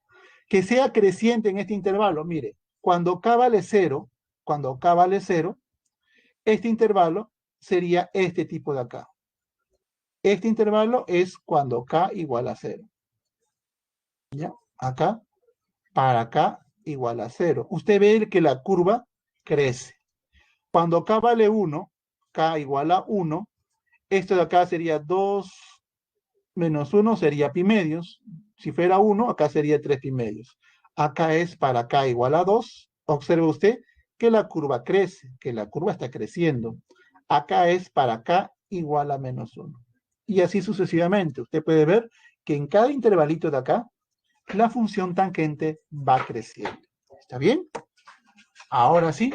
que sea creciente en este intervalo, mire, cuando k vale 0, cuando k vale 0, este intervalo sería este tipo de acá. Este intervalo es cuando k igual a 0. ¿Ya? Acá, para k igual a 0. Usted ve que la curva crece. Cuando k vale 1, k igual a 1, esto de acá sería 2 menos 1 sería pi medios. Si fuera 1, acá sería 3 pi medios. Acá es para k igual a 2. Observe usted que la curva crece, que la curva está creciendo. Acá es para k igual a menos 1. Y así sucesivamente. Usted puede ver que en cada intervalito de acá, la función tangente va creciendo. ¿Está bien? Ahora sí,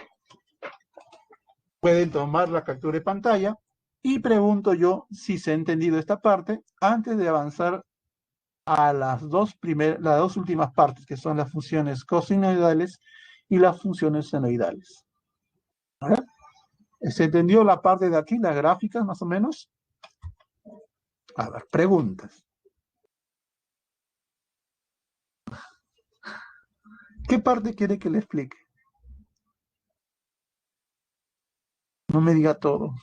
pueden tomar la captura de pantalla y pregunto yo si se ha entendido esta parte antes de avanzar a las dos últimas partes, que son las funciones cosinoidales y las funciones senoidales. ¿Vale? ¿Se entendió la parte de aquí, las gráficas más o menos? A ver, preguntas. ¿Qué parte quiere que le explique? No me diga todo.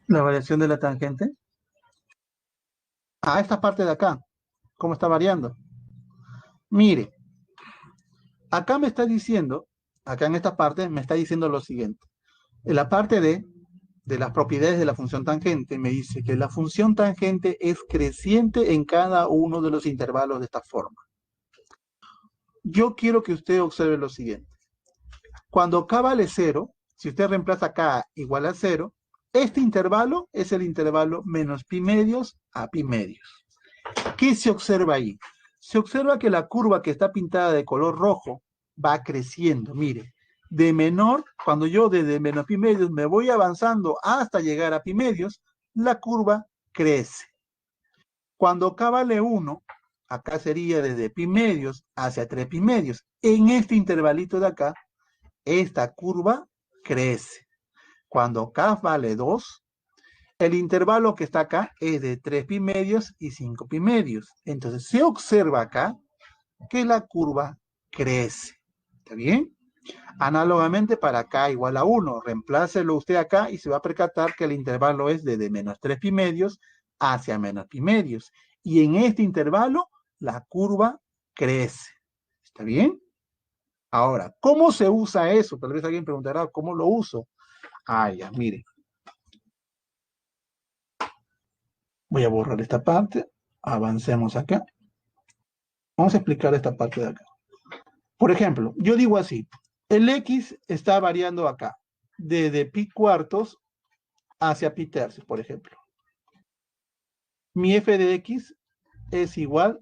La variación de la tangente. Ah, esta parte de acá. ¿Cómo está variando? Mire, acá me está diciendo, acá en esta parte me está diciendo lo siguiente. En la parte de las propiedades de la función tangente, me dice que la función tangente es creciente en cada uno de los intervalos de esta forma. Yo quiero que usted observe lo siguiente. Cuando k vale 0, si usted reemplaza k igual a 0, este intervalo es el intervalo menos pi medios a pi medios. ¿Qué se observa ahí? Se observa que la curva que está pintada de color rojo va creciendo. Mire, de menor, cuando yo desde menos pi medios me voy avanzando hasta llegar a pi medios, la curva crece. Cuando k vale 1, acá sería desde pi medios hacia 3 pi medios. En este intervalito de acá, esta curva crece. Cuando k vale 2, el intervalo que está acá es de 3 pi medios y 5 pi medios. Entonces se observa acá que la curva crece. ¿Está bien? Análogamente para k igual a 1, reemplácelo usted acá y se va a percatar que el intervalo es de menos 3 pi medios hacia menos pi medios. Y en este intervalo la curva crece. ¿Está bien? Ahora, ¿cómo se usa eso? Tal vez alguien preguntará, ¿cómo lo uso? Ah, ya, mire. Voy a borrar esta parte. Avancemos acá. Vamos a explicar esta parte de acá. Por ejemplo, yo digo así. El X está variando acá. Desde pi cuartos hacia pi tercios, por ejemplo. Mi f de x es igual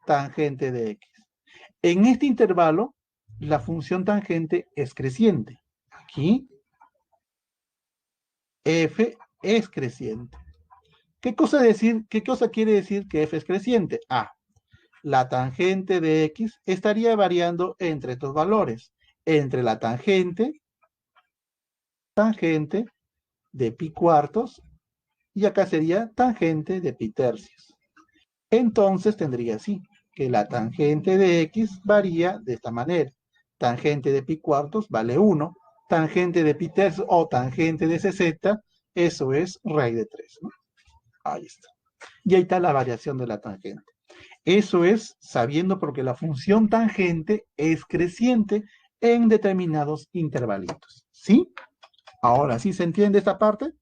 tangente de x. En este intervalo, la función tangente es creciente. Aquí, f es creciente. ¿Qué cosa quiere decir que f es creciente? Ah, la tangente de x estaría variando entre estos valores. Entre la tangente de pi cuartos, y acá sería tangente de pi tercios. Entonces tendría así, que la tangente de x varía de esta manera. Tangente de pi cuartos vale 1, tangente de pi tercios o tangente de 60, eso es raíz de 3, ¿no? Ahí está. Y ahí está la variación de la tangente. Eso es sabiendo porque la función tangente es creciente en determinados intervalitos. ¿Sí? Ahora, ¿sí se entiende esta parte?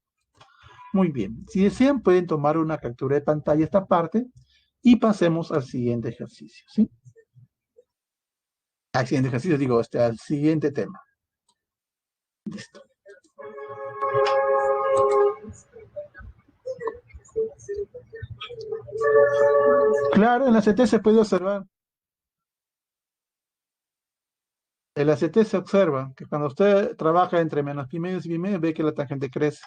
Muy bien. Si desean, pueden tomar una captura de pantalla esta parte y pasemos al siguiente ejercicio, ¿sí? Al siguiente ejercicio, digo, al siguiente tema. Listo. Claro, en la CT se puede observar. En la CT se observa que cuando usted trabaja entre menos pi medios y pi medios, ve que la tangente crece.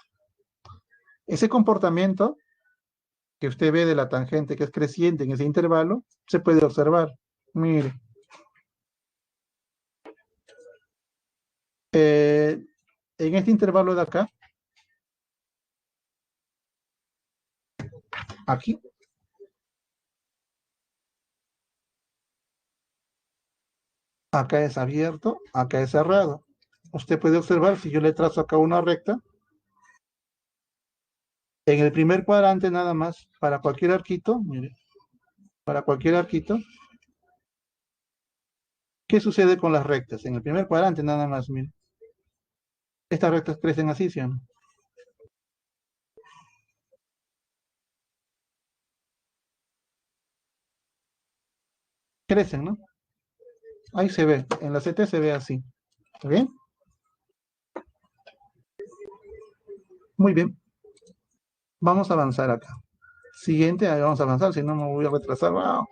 Ese comportamiento que usted ve de la tangente que es creciente en ese intervalo, se puede observar. Mire. En este intervalo de acá, aquí, acá es abierto, acá es cerrado. Usted puede observar, si yo le trazo acá una recta, en el primer cuadrante nada más, para cualquier arquito, mire, para cualquier arquito, ¿qué sucede con las rectas? En el primer cuadrante nada más, mire. Estas rectas crecen así, ¿sí o no? Crecen, ¿no? Ahí se ve, en la CT se ve así. ¿Está bien? Muy bien. Vamos a avanzar acá. Siguiente, ahí vamos a avanzar, si no me voy a retrasar. Wow.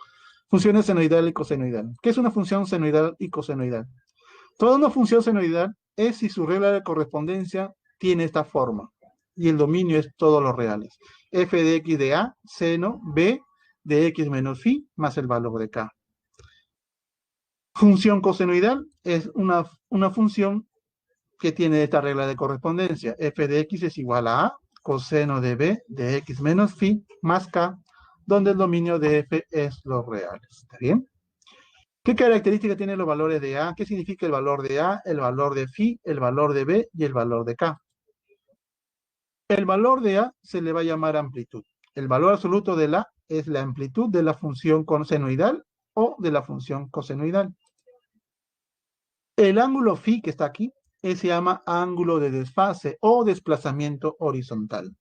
Funciones senoidal y cosenoidal. ¿Qué es una función senoidal y cosenoidal? Toda una función senoidal es si su regla de correspondencia tiene esta forma y el dominio es todos los reales. F de x de A, seno B de x menos phi más el valor de K. Función cosenoidal es una función que tiene esta regla de correspondencia. F de x es igual a coseno de B de x menos phi más K, donde el dominio de F es los reales. ¿Está bien? ¿Qué característica tienen los valores de A? ¿Qué significa el valor de A, el valor de phi, el valor de B y el valor de K? El valor de A se le va a llamar amplitud. El valor absoluto de la es la amplitud de la función senoidal o de la función cosenoidal. El ángulo phi que está aquí se llama ángulo de desfase o desplazamiento horizontal.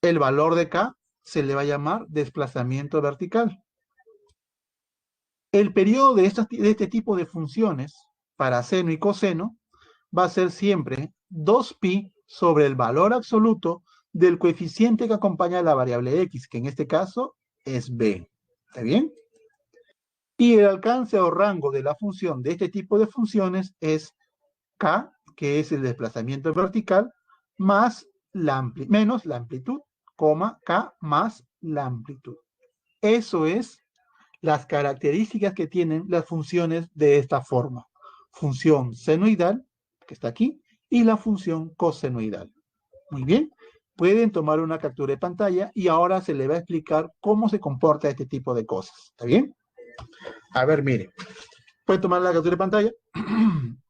El valor de K se le va a llamar desplazamiento vertical. El periodo de este tipo de funciones para seno y coseno va a ser siempre 2pi sobre el valor absoluto del coeficiente que acompaña a la variable x, que en este caso es b. ¿Está bien? Y el alcance o rango de la función de este tipo de funciones es k, que es el desplazamiento vertical, más menos la amplitud, k más la amplitud. Eso es las características que tienen las funciones de esta forma. Función senoidal, que está aquí, y la función cosenoidal. Muy bien, pueden tomar una captura de pantalla y ahora se le va a explicar cómo se comporta este tipo de cosas. ¿Está bien? A ver, mire. Pueden tomar la captura de pantalla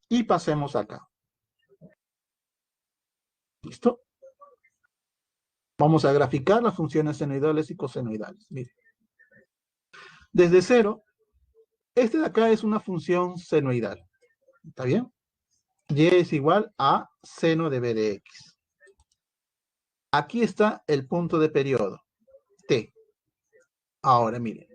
y pasemos acá. ¿Listo? Vamos a graficar las funciones senoidales y cosenoidales. Mire. Desde cero, este de acá es una función senoidal. ¿Está bien? Y es igual a seno de b de x. Aquí está el punto de periodo, t. Ahora, miren,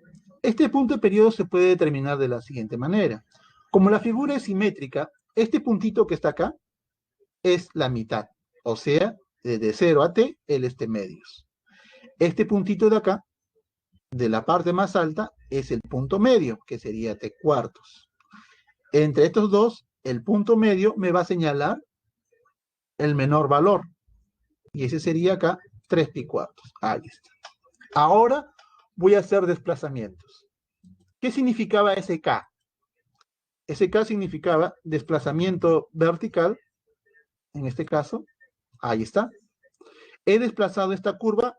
este punto de periodo se puede determinar de la siguiente manera. Como la figura es simétrica, este puntito que está acá es la mitad. O sea, desde 0 a t, el medios. Este puntito de acá, de la parte más alta, es el punto medio, que sería t cuartos. Entre estos dos, el punto medio me va a señalar el menor valor. Y ese sería acá 3 pi cuartos. Ahí está. Ahora voy a hacer desplazamientos. ¿Qué significaba ese K? Ese K significaba desplazamiento vertical, en este caso, ahí está. He desplazado esta curva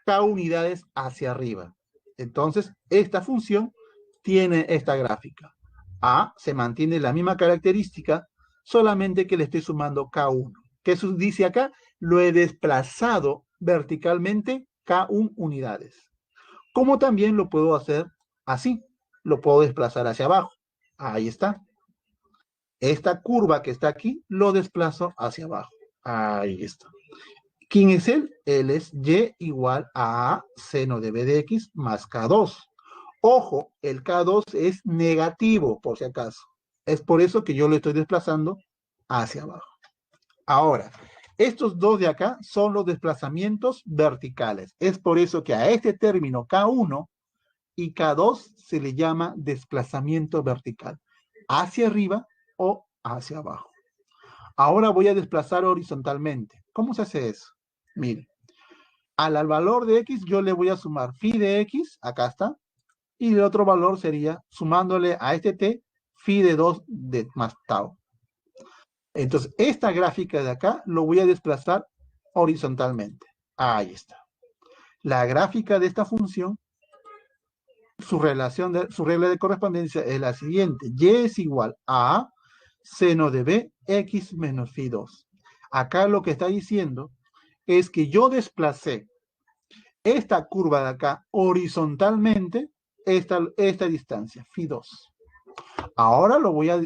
K unidades hacia arriba. Entonces, esta función tiene esta gráfica. A se mantiene la misma característica, solamente que le estoy sumando K1. ¿Qué dice acá? Lo he desplazado verticalmente K1 unidades. Como también lo puedo hacer así. Lo puedo desplazar hacia abajo. Ahí está. Esta curva que está aquí, lo desplazo hacia abajo. Ahí está. ¿Quién es él? Él es y igual a seno de b de x más k2. Ojo, el k2 es negativo, por si acaso. Es por eso que yo lo estoy desplazando hacia abajo. Ahora, estos dos de acá son los desplazamientos verticales. Es por eso que a este término K1 y K2 se le llama desplazamiento vertical, hacia arriba o hacia abajo. Ahora voy a desplazar horizontalmente. ¿Cómo se hace eso? Mire, al valor de x yo le voy a sumar phi de x, acá está, y el otro valor sería sumándole a este t phi de 2 de más tau. Entonces, esta gráfica de acá lo voy a desplazar horizontalmente. Ahí está. La gráfica de esta función, su regla de correspondencia es la siguiente. Y es igual a seno de b, x menos phi 2. Acá lo que está diciendo es que yo desplacé esta curva de acá horizontalmente, esta distancia, phi 2. Ahora lo voy a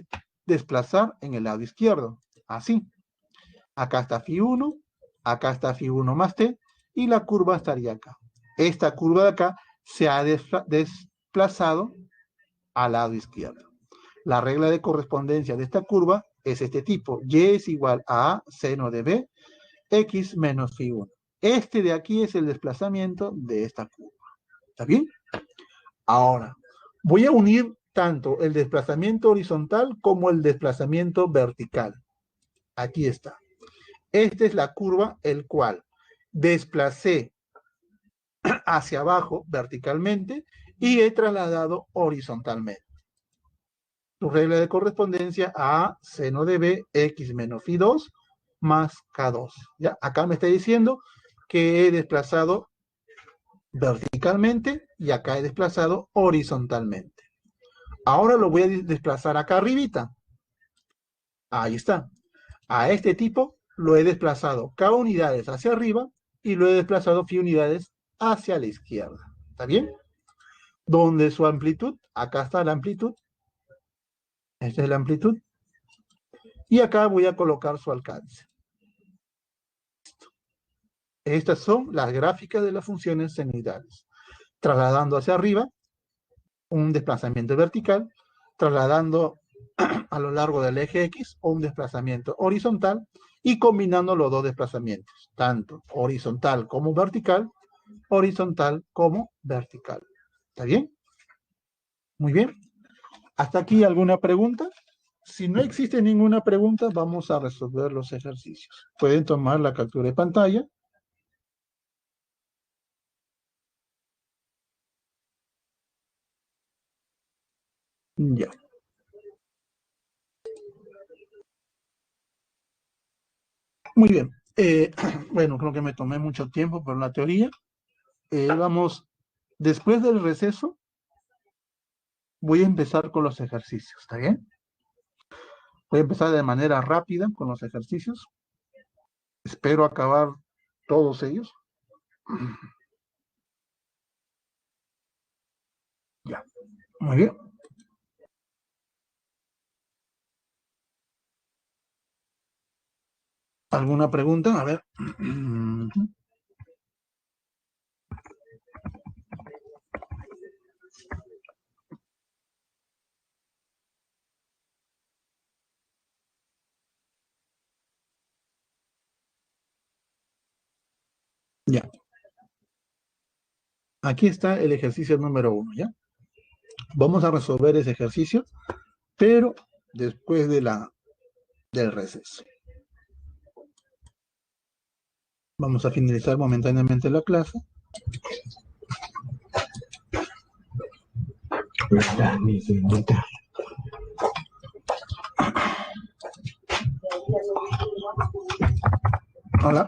desplazar en el lado izquierdo, así. Acá está phi 1, acá está phi 1 más t, y la curva estaría acá. Esta curva de acá se ha desplazado al lado izquierdo. La regla de correspondencia de esta curva es este tipo. Y es igual a seno de b, x menos phi 1. Este de aquí es el desplazamiento de esta curva. ¿Está bien? Ahora, voy a unir tanto el desplazamiento horizontal como el desplazamiento vertical. Aquí está. Esta es la curva el cual desplacé hacia abajo verticalmente y he trasladado horizontalmente. Tu regla de correspondencia a seno de b, x menos phi 2 más k2. ¿Ya? Acá me está diciendo que he desplazado verticalmente y acá he desplazado horizontalmente. Ahora lo voy a desplazar acá arribita. Ahí está. A este tipo lo he desplazado k unidades hacia arriba y lo he desplazado phi unidades hacia la izquierda. ¿Está bien? Donde su amplitud, acá está la amplitud. Esta es la amplitud. Y acá voy a colocar su alcance. Estas son las gráficas de las funciones senoidales. Trasladando hacia arriba, un desplazamiento vertical, trasladando a lo largo del eje X o un desplazamiento horizontal y combinando los dos desplazamientos, tanto horizontal como vertical ¿Está bien? Muy bien. ¿Hasta aquí alguna pregunta? Si no existe ninguna pregunta, vamos a resolver los ejercicios. Pueden tomar la captura de pantalla. Ya. Muy bien. Bueno, creo que me tomé mucho tiempo por la teoría. Vamos, después del receso, voy a empezar con los ejercicios, ¿está bien? Voy a empezar de manera rápida con los ejercicios. Espero acabar todos ellos. Ya, muy bien. ¿Alguna pregunta? A ver. Ya. Aquí está el ejercicio número 1, ¿ya? Vamos a resolver ese ejercicio, pero después del receso. Vamos a finalizar momentáneamente la clase. Hola.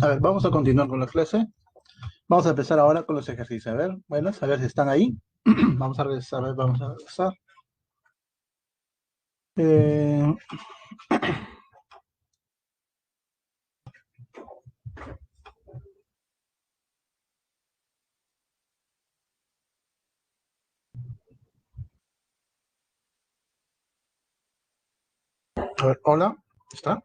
A ver, vamos a continuar con la clase. Vamos a empezar ahora con los ejercicios. A ver, bueno, a ver si están ahí. Vamos a regresar, vamos a regresar. Eh, A ver, hola, ¿está?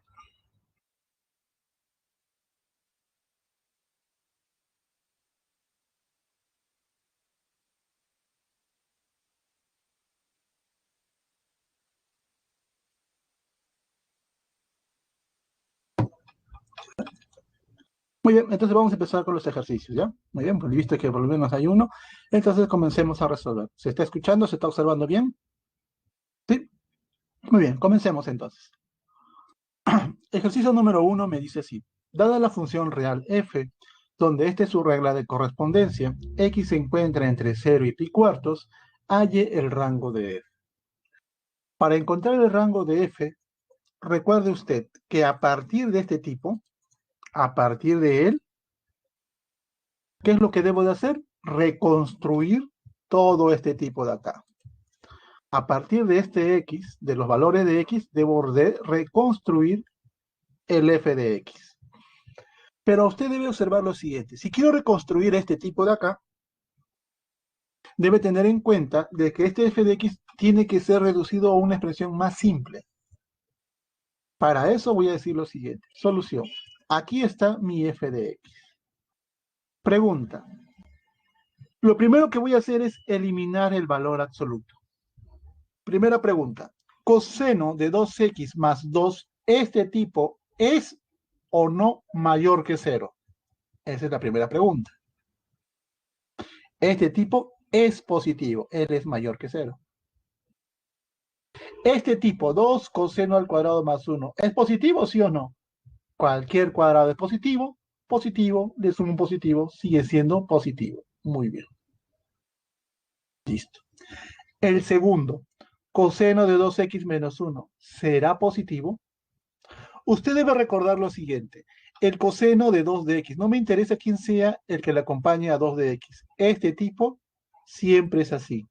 Muy bien, entonces vamos a empezar con los ejercicios, ¿ya? Muy bien, pues visto que por lo menos hay uno, entonces comencemos a resolver. ¿Se está escuchando? ¿Se está observando bien? Sí. Muy bien, comencemos entonces. Ejercicio número 1 me dice así. Dada la función real f, donde esta es su regla de correspondencia, x se encuentra entre 0 y pi cuartos, halle el rango de f. Para encontrar el rango de f, recuerde usted que a partir de este tipo, a partir de él, ¿qué es lo que debo de hacer? Reconstruir todo este tipo de acá. A partir de este x, de los valores de x, debo de reconstruir el f de x. Pero usted debe observar lo siguiente. Si quiero reconstruir este tipo de acá, debe tener en cuenta de que este f de x tiene que ser reducido a una expresión más simple. Para eso voy a decir lo siguiente. Solución. Aquí está mi f de x. Pregunta. Lo primero que voy a hacer es eliminar el valor absoluto. Primera pregunta. Coseno de 2x más 2, ¿este tipo es o no mayor que 0? Esa es la primera pregunta. Este tipo es positivo, él es mayor que 0. Este tipo, 2 coseno al cuadrado más 1, ¿es positivo, sí o no? Cualquier cuadrado es positivo, positivo, de sumo positivo, sigue siendo positivo. Muy bien. Listo. El segundo, coseno de 2x menos 1, ¿será positivo? Usted debe recordar lo siguiente. El coseno de 2 de x, no me interesa quién sea el que le acompañe a 2 de x. Este tipo siempre es así.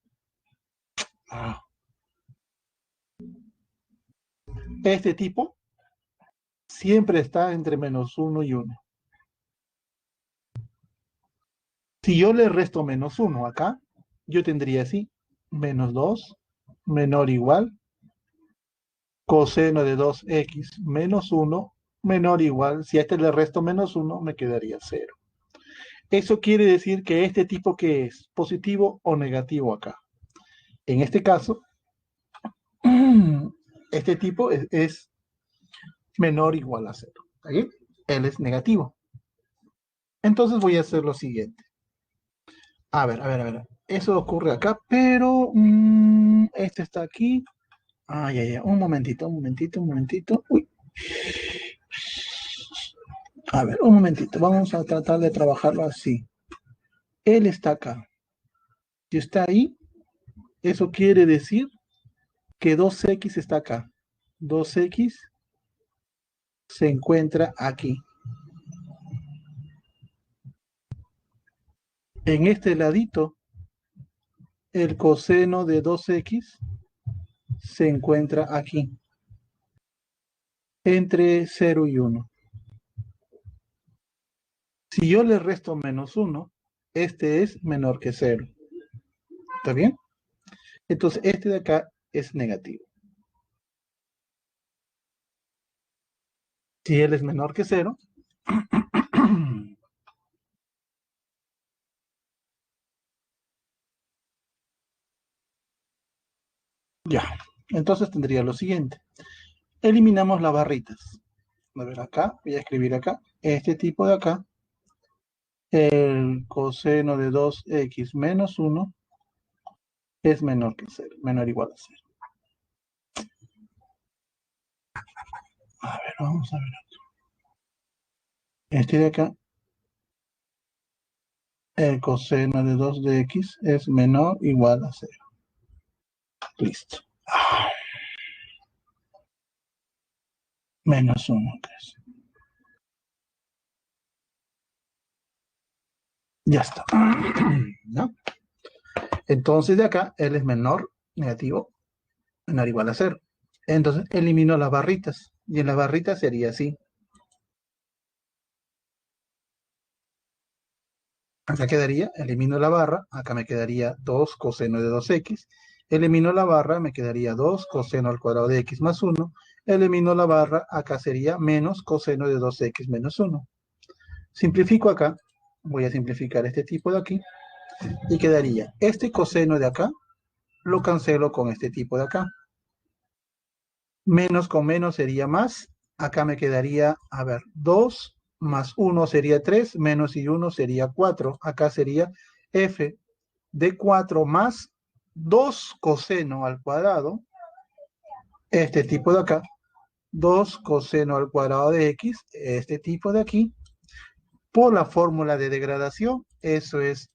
Este tipo siempre está entre menos 1 y 1. Si yo le resto menos 1 acá, yo tendría así, menos 2, menor o igual, coseno de 2x menos 1, menor o igual, si a este le resto menos 1, me quedaría 0. Eso quiere decir que este tipo, ¿qué es? ¿Positivo o negativo acá? En este caso, este tipo es menor o igual a 0. ¿Está bien? Él es negativo. Entonces voy a hacer lo siguiente. A ver, a ver, a ver. Eso ocurre acá, pero este está aquí. Ay, ay, ay. Un momentito, un momentito, un momentito. Uy. A ver, un momentito. Vamos a tratar de trabajarlo así. Él está acá. Si está ahí, eso quiere decir que 2x está acá. 2x se encuentra aquí. En este ladito, el coseno de 2x se encuentra aquí, entre 0 y 1. Si yo le resto menos 1, este es menor que 0. ¿Está bien? Entonces, este de acá es negativo. Si él es menor que 0, ya. Entonces tendría lo siguiente. Eliminamos las barritas. A ver, acá, voy a escribir acá. Este tipo de acá, el coseno de 2x menos 1 es menor que 0, menor o igual a 0. A ver, vamos a ver. Este de acá, el coseno de 2 de x es menor o igual a 0. Listo. Menos 1. Ya está. ¿No? Entonces de acá, él es menor, negativo, menor o igual a 0. Entonces elimino las barritas. Y en las barritas sería así. Acá quedaría, elimino la barra, acá me quedaría 2 coseno de 2x, Elimino la barra, me quedaría 2 coseno al cuadrado de x más 1. Elimino la barra, acá sería menos coseno de 2x menos 1. Simplifico acá, voy a simplificar este tipo de aquí, y quedaría este coseno de acá, lo cancelo con este tipo de acá. Menos con menos sería más, acá me quedaría, a ver, 2 más 1 sería 3, menos y 1 sería 4. Acá sería f de 4 más 2 coseno al cuadrado, este tipo de acá, 2 coseno al cuadrado de x, este tipo de aquí, por la fórmula de degradación, eso es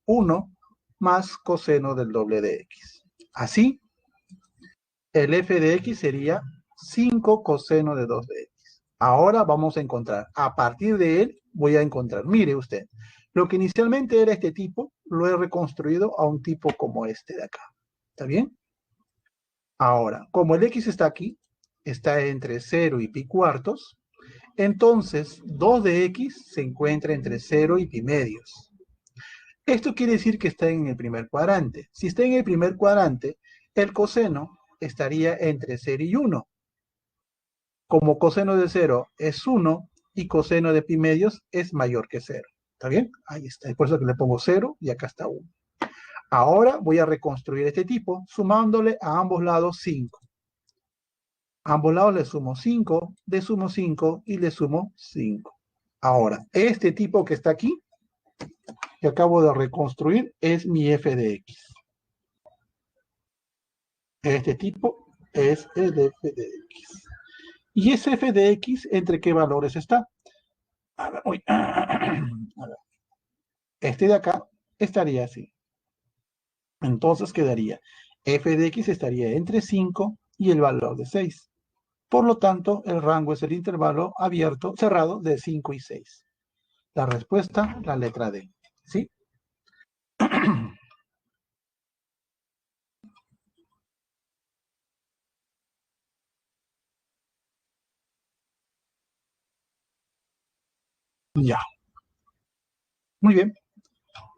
1 más coseno del doble de x. Así, el f de x sería 5 coseno de 2 de x. Ahora vamos a encontrar, a partir de él voy a encontrar, mire usted, lo que inicialmente era este tipo, lo he reconstruido a un tipo como este de acá. ¿Está bien? Ahora, como el x está aquí, está entre 0 y pi cuartos, entonces 2 de x se encuentra entre 0 y pi medios. Esto quiere decir que está en el primer cuadrante. Si está en el primer cuadrante, el coseno estaría entre 0 y 1. Como coseno de 0 es 1 y coseno de pi medios es mayor que 0. ¿Está bien? Ahí está. Es por eso que le pongo 0 y acá está 1. Ahora voy a reconstruir este tipo sumándole a ambos lados 5. A ambos lados le sumo 5, le sumo 5 y le sumo 5. Ahora, este tipo que está aquí, que acabo de reconstruir, es mi f de x. Este tipo es el f de x. ¿Y ese f de x entre qué valores está? A ver, uy, a ver. Este de acá estaría así. Entonces quedaría f de x estaría entre 5 y el valor de 6. Por lo tanto, el rango es el intervalo abierto, cerrado de 5 y 6. La respuesta, la letra D. ¿Sí? Ya. Muy bien.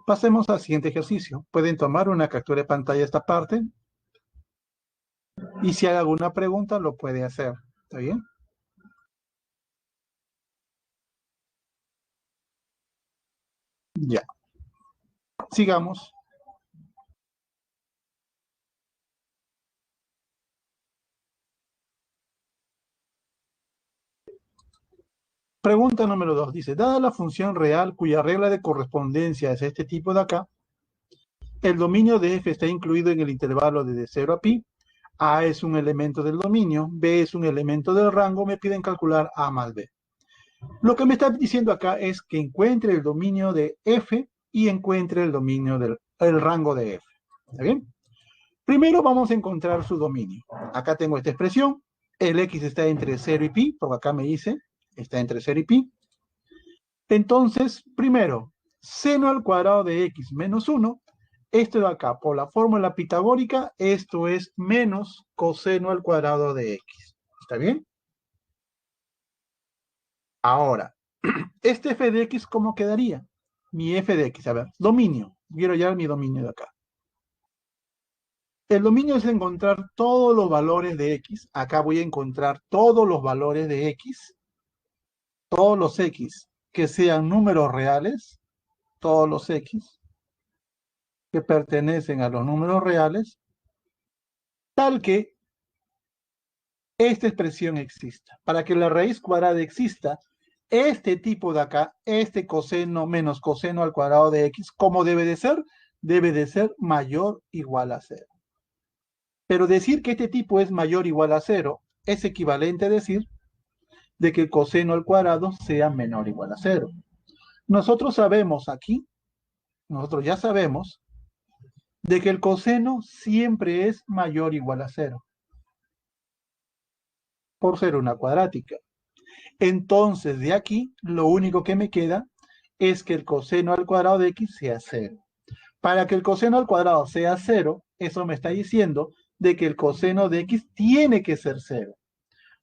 Pasemos al siguiente ejercicio. Pueden tomar una captura de pantalla de esta parte y si hay alguna pregunta lo puede hacer. ¿Está bien? Ya. Sigamos. Pregunta número 2. Dice, dada la función real cuya regla de correspondencia es este tipo de acá, el dominio de f está incluido en el intervalo de 0 a pi. A es un elemento del dominio, B es un elemento del rango, me piden calcular A más B. Lo que me está diciendo acá es que encuentre el dominio de f y encuentre el dominio del rango de f. ¿Está bien? Primero vamos a encontrar su dominio. Acá tengo esta expresión. El x está entre 0 y pi, porque acá me dice, está entre 0 y pi. Entonces, primero, seno al cuadrado de x menos 1. Esto de acá, por la fórmula pitagórica, esto es menos coseno al cuadrado de x. ¿Está bien? Ahora, este f de x, ¿cómo quedaría? Mi f de x, a ver, dominio. Quiero hallar mi dominio de acá. El dominio es encontrar todos los valores de x. Acá voy a encontrar todos los valores de x. Todos los x que sean números reales. Todos los x que pertenecen a los números reales. Tal que esta expresión exista. Para que la raíz cuadrada exista, este tipo de acá, este coseno menos coseno al cuadrado de x, ¿cómo debe de ser? Debe de ser mayor o igual a 0. Pero decir que este tipo es mayor o igual a 0 es equivalente a decir de que el coseno al cuadrado sea menor o igual a 0. Nosotros sabemos aquí, nosotros ya sabemos de que el coseno siempre es mayor o igual a 0 por ser una cuadrática. Entonces, de aquí, lo único que me queda es que el coseno al cuadrado de x sea 0. Para que el coseno al cuadrado sea 0, eso me está diciendo de que el coseno de x tiene que ser 0.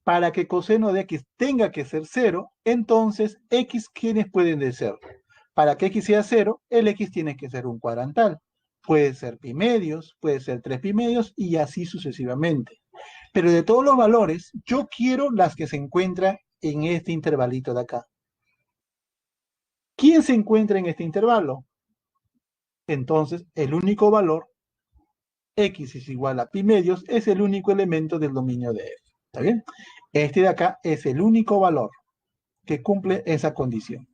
Para que coseno de x tenga que ser 0, entonces x, ¿quiénes pueden de ser? Para que x sea 0, el x tiene que ser un cuadrantal. puede ser pi medios, puede ser 3 pi medios y así sucesivamente. Pero de todos los valores, yo quiero las que se encuentran en este intervalito de acá. ¿Quién se encuentra en este intervalo? Entonces, el único valor, x es igual a pi medios, es el único elemento del dominio de f. ¿Está bien? Este de acá es el único valor que cumple esa condición.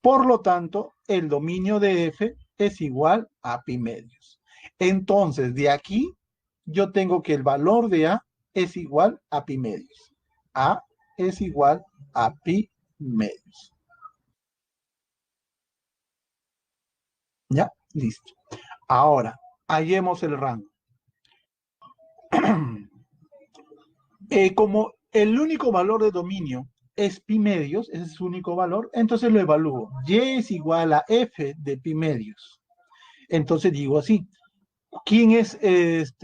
Por lo tanto, el dominio de f es igual a pi medios. Entonces, de aquí, yo tengo que el valor de a es igual a pi medios. A es igual a pi medios. ¿Ya? Listo. Ahora, hallemos el rango. Como el único valor de dominio es pi medios, ese es su único valor, entonces lo evalúo. Y es igual a f de pi medios. Entonces digo así, ¿quién es f?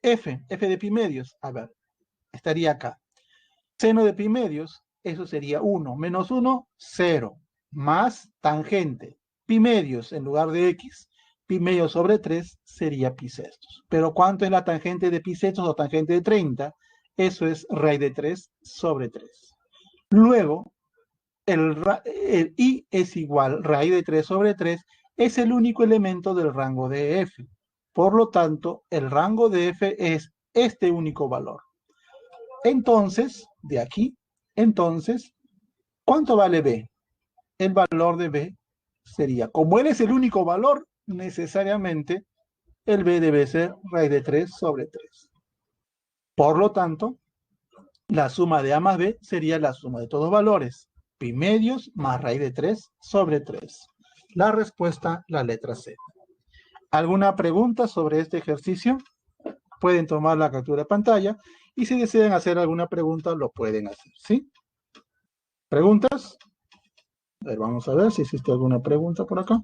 F de pi medios. A ver, estaría acá. Seno de pi medios, eso sería 1. Menos 1, 0. Más tangente. Pi medios en lugar de x, pi medios sobre 3 sería pi sextos. Pero ¿cuánto es la tangente de pi sextos o tangente de 30? Eso es raíz de 3 sobre 3. Luego, el i es igual, raíz de 3 sobre 3, es el único elemento del rango de f. Por lo tanto, el rango de f es este único valor. Entonces, de aquí, entonces, ¿cuánto vale b? El valor de b sería, como él es el único valor, necesariamente el b debe ser raíz de 3 sobre 3. Por lo tanto, la suma de a más b sería la suma de todos valores, pi medios más raíz de 3 sobre 3. La respuesta, la letra C. ¿Alguna pregunta sobre este ejercicio? Pueden tomar la captura de pantalla y si desean hacer alguna pregunta, lo pueden hacer, ¿sí? ¿Preguntas? A ver, vamos a ver si existe alguna pregunta por acá.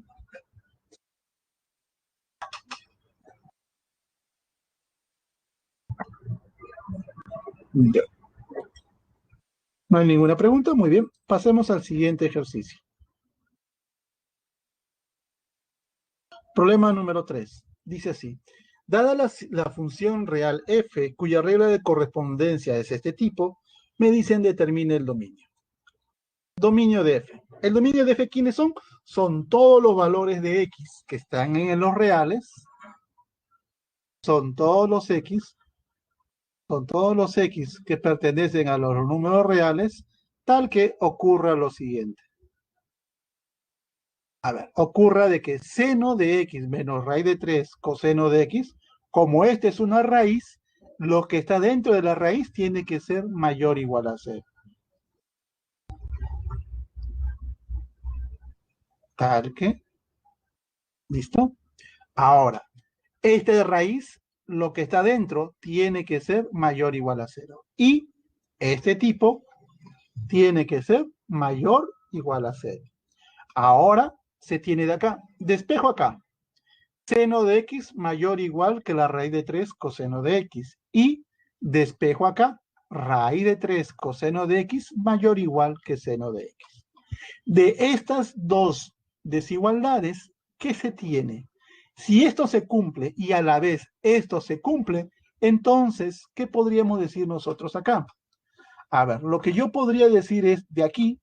Ya. No hay ninguna pregunta, muy bien. Pasemos al siguiente ejercicio. Problema número 3. Dice así. Dada la función real f, cuya regla de correspondencia es este tipo, me dicen determine el dominio. Dominio de f. ¿El dominio de f quiénes son? Son todos los valores de x que están en los reales. Son todos los x que pertenecen a los números reales, tal que ocurra lo siguiente. A ver, ocurra de que seno de x menos raíz de 3 coseno de x, como esta es una raíz, lo que está dentro de la raíz tiene que ser mayor o igual a 0. Tal que, ¿listo? Ahora, esta raíz, lo que está dentro tiene que ser mayor o igual a 0. Y este tipo tiene que ser mayor o igual a 0. Ahora se tiene de acá, despejo acá, seno de x mayor o igual que la raíz de 3 coseno de x. Y despejo acá, raíz de 3 coseno de x mayor o igual que seno de x. De estas dos desigualdades, ¿qué se tiene? Si esto se cumple y a la vez esto se cumple, entonces, ¿qué podríamos decir nosotros acá? A ver, lo que yo podría decir es de aquí,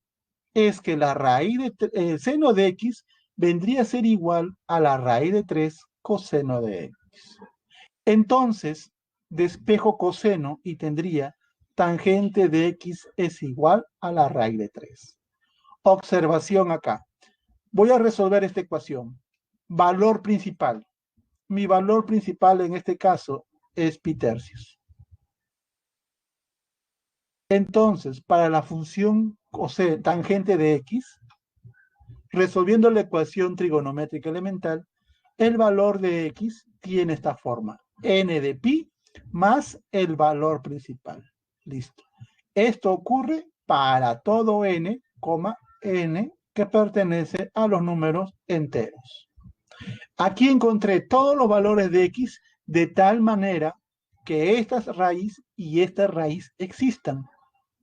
es que la raíz de seno de x vendría a ser igual a la raíz de 3 coseno de x. Entonces, despejo coseno y tendría tangente de x es igual a la raíz de 3. Observación acá. Voy a resolver esta ecuación. Valor principal. Mi valor principal en este caso es pi tercios. Entonces, para la función tangente de x, resolviendo la ecuación trigonométrica elemental, el valor de x tiene esta forma. N de pi más el valor principal. Listo. Esto ocurre para todo n, n que pertenece a los números enteros. Aquí encontré todos los valores de x de tal manera que esta raíz y esta raíz existan.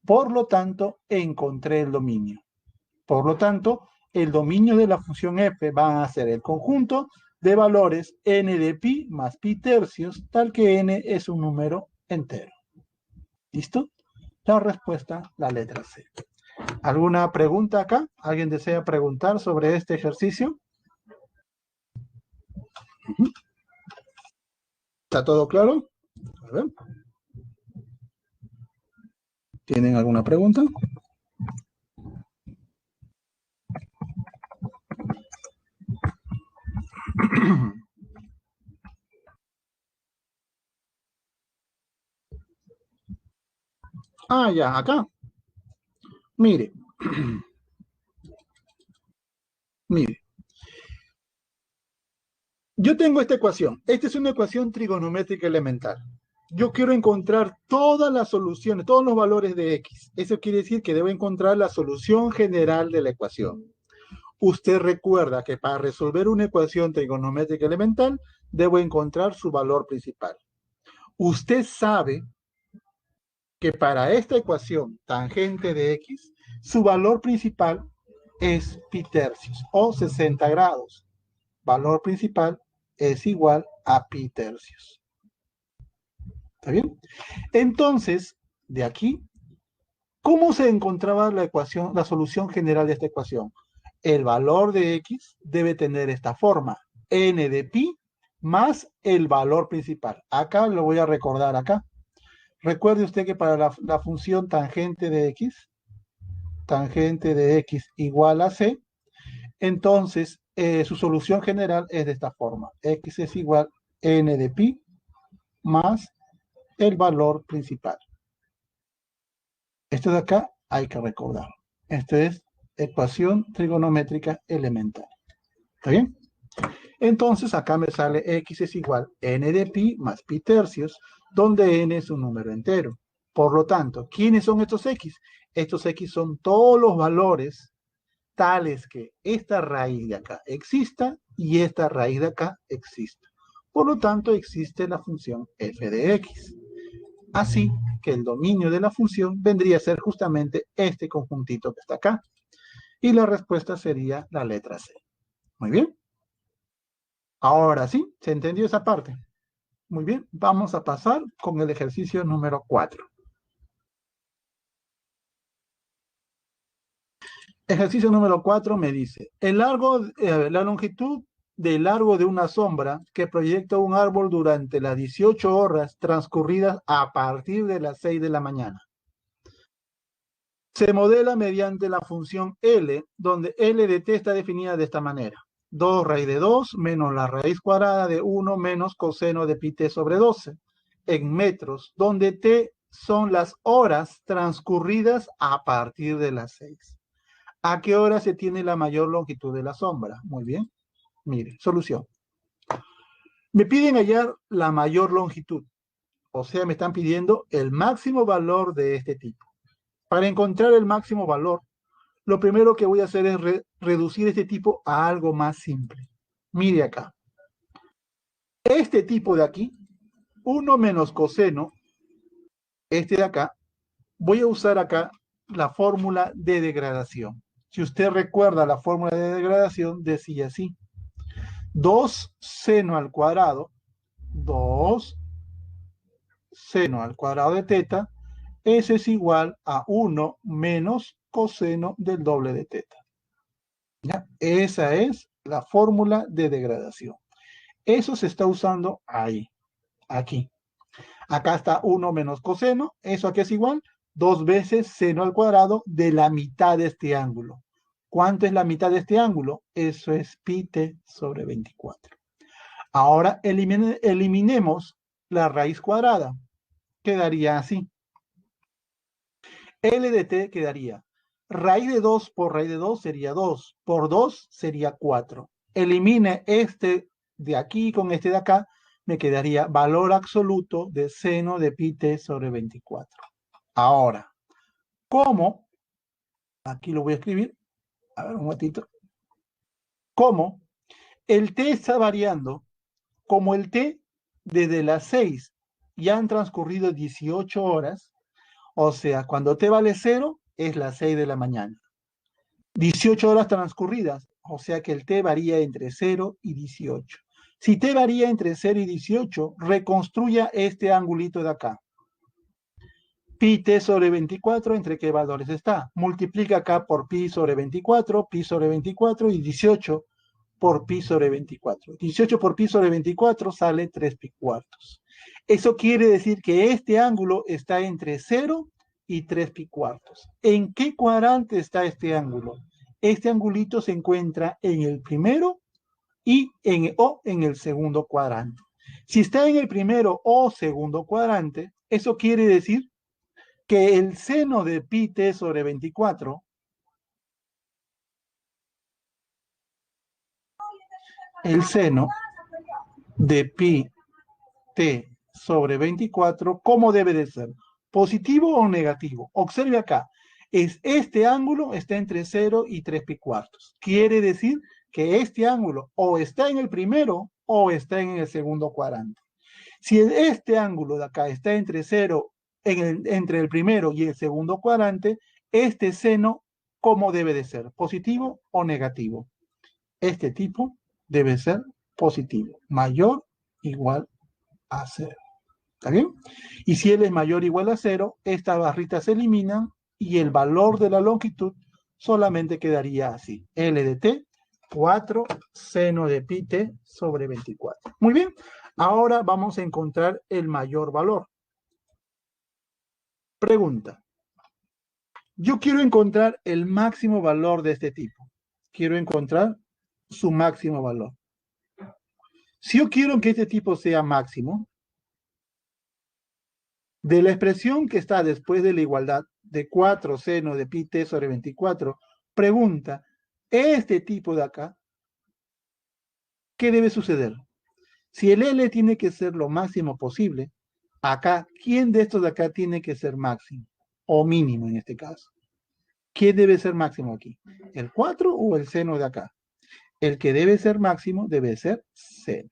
Por lo tanto, encontré el dominio. Por lo tanto, el dominio de la función f va a ser el conjunto de valores n de pi más pi tercios, tal que n es un número entero. ¿Listo? La respuesta, la letra C. ¿Alguna pregunta acá? ¿Alguien desea preguntar sobre este ejercicio? ¿Está todo claro? A ver. ¿Tienen alguna pregunta? Ah, ya, acá. Mire. Mire. Yo tengo esta ecuación. Esta es una ecuación trigonométrica elemental. Yo quiero encontrar todas las soluciones, todos los valores de x. Eso quiere decir que debo encontrar la solución general de la ecuación. Usted recuerda que para resolver una ecuación trigonométrica elemental, debo encontrar su valor principal. Usted sabe que para esta ecuación tangente de x, su valor principal es pi tercios o 60 grados. Valor principal es igual a pi tercios. ¿Está bien? Entonces, de aquí, ¿cómo se encontraba la ecuación, la solución general de esta ecuación? El valor de x debe tener esta forma, n de pi más el valor principal. Acá lo voy a recordar acá. Recuerde usted que para la función tangente de x igual a c, entonces su solución general es de esta forma. X es igual a n de pi más el valor principal. Esto de acá hay que recordar. Esto es ecuación trigonométrica elemental. ¿Está bien? Entonces acá me sale x es igual a n de pi más pi tercios, donde n es un número entero. Por lo tanto, ¿quiénes son estos x? Estos x son todos los valores tales que esta raíz de acá exista y esta raíz de acá exista. Por lo tanto, existe la función f de x. Así que el dominio de la función vendría a ser justamente este conjuntito que está acá. Y la respuesta sería la letra C. Muy bien. Ahora sí, ¿se entendió esa parte? Muy bien, vamos a pasar con el ejercicio número 4. Ejercicio número 4 me dice, la longitud del largo de una sombra que proyecta un árbol durante las 18 horas transcurridas a partir de las 6 de la mañana. Se modela mediante la función L, donde L de t está definida de esta manera. 2 raíz de 2 menos la raíz cuadrada de 1 menos coseno de pi t sobre 12, en metros, donde t son las horas transcurridas a partir de las 6. ¿A qué hora se tiene la mayor longitud de la sombra? Muy bien. Mire, solución. Me piden hallar la mayor longitud. O sea, me están pidiendo el máximo valor de este tipo. Para encontrar el máximo valor, lo primero que voy a hacer es reducir este tipo a algo más simple. Mire acá. Este tipo de aquí, 1 menos coseno, este de acá, voy a usar acá la fórmula de degradación. Si usted recuerda la fórmula de degradación, decía así. 2 seno al cuadrado, 2 seno al cuadrado de teta, ese es igual a 1 menos coseno del doble de teta. ¿Ya? Esa es la fórmula de degradación. Eso se está usando ahí, aquí. Acá está 1 menos coseno, ¿eso aquí es igual? 2 veces seno al cuadrado de la mitad de este ángulo. ¿Cuánto es la mitad de este ángulo? Eso es pi t sobre 24. Ahora eliminemos la raíz cuadrada. Quedaría así. L de t quedaría. Raíz de 2 por raíz de 2 sería 2. Por 2 sería 4. Elimine este de aquí con este de acá. Me quedaría valor absoluto de seno de pi t sobre 24. Ahora, ¿cómo? Aquí lo voy a escribir. A ver, un momentito. ¿Cómo? El t está variando. Como el t desde las 6 ya han transcurrido 18 horas, o sea, cuando t vale 0 es las 6 de la mañana. 18 horas transcurridas, o sea que el t varía entre 0 y 18. Si t varía entre 0 y 18, reconstruya este angulito de acá. Pi t sobre 24, ¿entre qué valores está? Multiplica acá por pi sobre 24 y 18 por pi sobre 24. 18 por pi sobre 24 sale 3 pi cuartos. Eso quiere decir que este ángulo está entre 0 y 3 pi cuartos. ¿En qué cuadrante está este ángulo? Este angulito se encuentra en el primero o en el segundo cuadrante. Si está en el primero o segundo cuadrante, eso quiere decir que el seno de pi t sobre 24, el seno de pi t sobre 24, ¿cómo debe de ser? ¿Positivo o negativo? Observe acá, este ángulo está entre 0 y 3 pi cuartos. Quiere decir que este ángulo o está en el primero o está en el segundo cuadrante. Si este ángulo de acá está entre 0, entre el primero y el segundo cuadrante, este seno, ¿cómo debe de ser? ¿Positivo o negativo? Este tipo debe ser positivo, mayor o igual a 0. ¿Está bien? Y si él es mayor o igual a 0, estas barritas se eliminan y el valor de la longitud solamente quedaría así. L de t, 4 seno de pi t sobre 24. Muy bien, ahora vamos a encontrar el mayor valor. Pregunta. Yo quiero encontrar el máximo valor de este tipo. Quiero encontrar su máximo valor. Si yo quiero que este tipo sea máximo, de la expresión que está después de la igualdad de 4 seno de pi t sobre 24, pregunta, este tipo de acá, ¿qué debe suceder? Si el L tiene que ser lo máximo posible, acá, ¿quién de estos de acá tiene que ser máximo? O mínimo en este caso. ¿Quién debe ser máximo aquí? ¿El 4 o el seno de acá? El que debe ser máximo debe ser seno.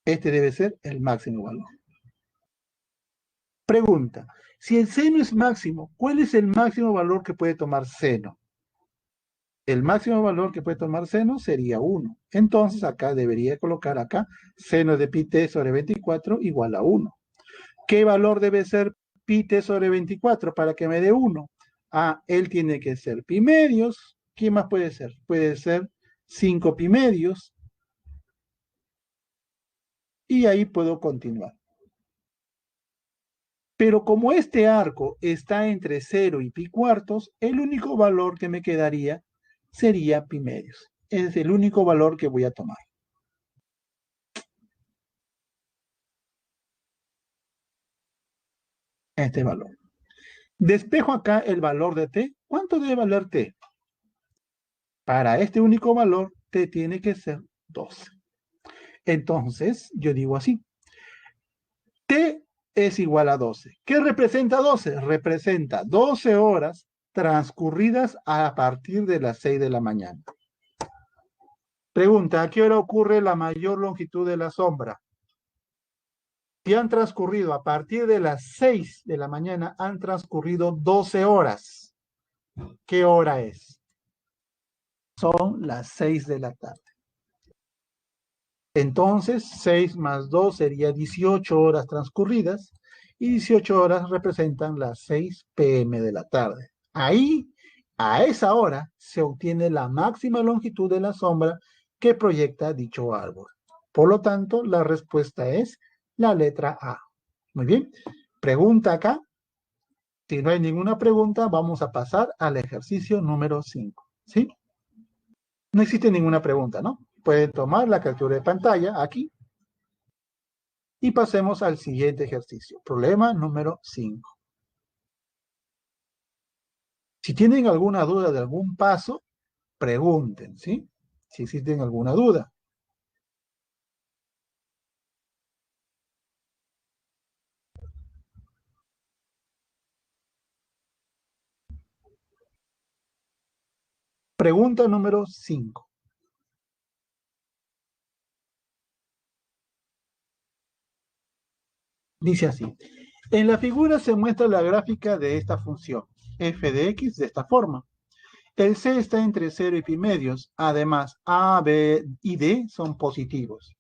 Este debe ser el máximo valor. Pregunta, si el seno es máximo, ¿cuál es el máximo valor que puede tomar seno? El máximo valor que puede tomar seno sería 1. Entonces acá debería colocar acá seno de pi t sobre 24 igual a 1. ¿Qué valor debe ser pi t sobre 24 para que me dé 1? Ah, él tiene que ser pi medios. ¿Quién más puede ser? Puede ser 5 pi medios. Y ahí puedo continuar. Pero como este arco está entre 0 y pi cuartos, el único valor que me quedaría sería pi medios. Es el único valor que voy a tomar. Este valor. Despejo acá el valor de t. ¿Cuánto debe valer t? Para este único valor, t tiene que ser 12. Entonces, yo digo así. T es igual a 12. ¿Qué representa 12? Representa 12 horas transcurridas a partir de las 6 de la mañana. Pregunta, ¿a qué hora ocurre la mayor longitud de la sombra? Si han transcurrido a partir de las 6 de la mañana, han transcurrido 12 horas. ¿Qué hora es? Son las 6 de la tarde. Entonces, 6 más 2 sería 18 horas transcurridas y 18 horas representan las 6 p.m. de la tarde. Ahí, a esa hora, se obtiene la máxima longitud de la sombra que proyecta dicho árbol. Por lo tanto, la respuesta es la letra A. Muy bien. Pregunta acá. Si no hay ninguna pregunta, vamos a pasar al ejercicio número 5. ¿Sí? No existe ninguna pregunta, ¿no? Pueden tomar la captura de pantalla aquí y pasemos al siguiente ejercicio. Problema número 5. Si tienen alguna duda de algún paso, pregunten, ¿sí? Si existen alguna duda. Pregunta número 5. Dice así. En la figura se muestra la gráfica de esta función, f de x, de esta forma. El C está entre 0 y pi medios. Además, A, B y D son positivos.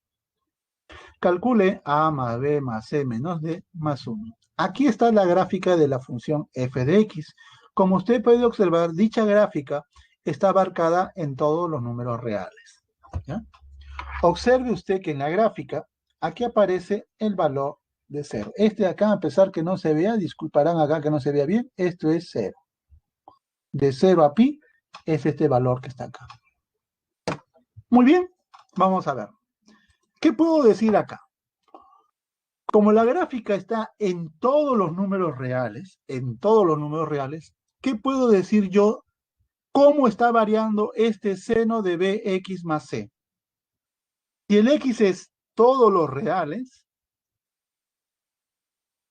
Calcule A más B más C menos D más 1. Aquí está la gráfica de la función f de x. Como usted puede observar, dicha gráfica está abarcada en todos los números reales. ¿Ya? Observe usted que en la gráfica, aquí aparece el valor de 0. Este de acá, a pesar que no se vea, disculparán acá que no se vea bien, esto es 0. De 0 a pi es este valor que está acá. Muy bien, vamos a ver. ¿Qué puedo decir acá? Como la gráfica está en todos los números reales, ¿qué puedo decir yo? ¿Cómo está variando este seno de bx más c? Si el x es todos los reales,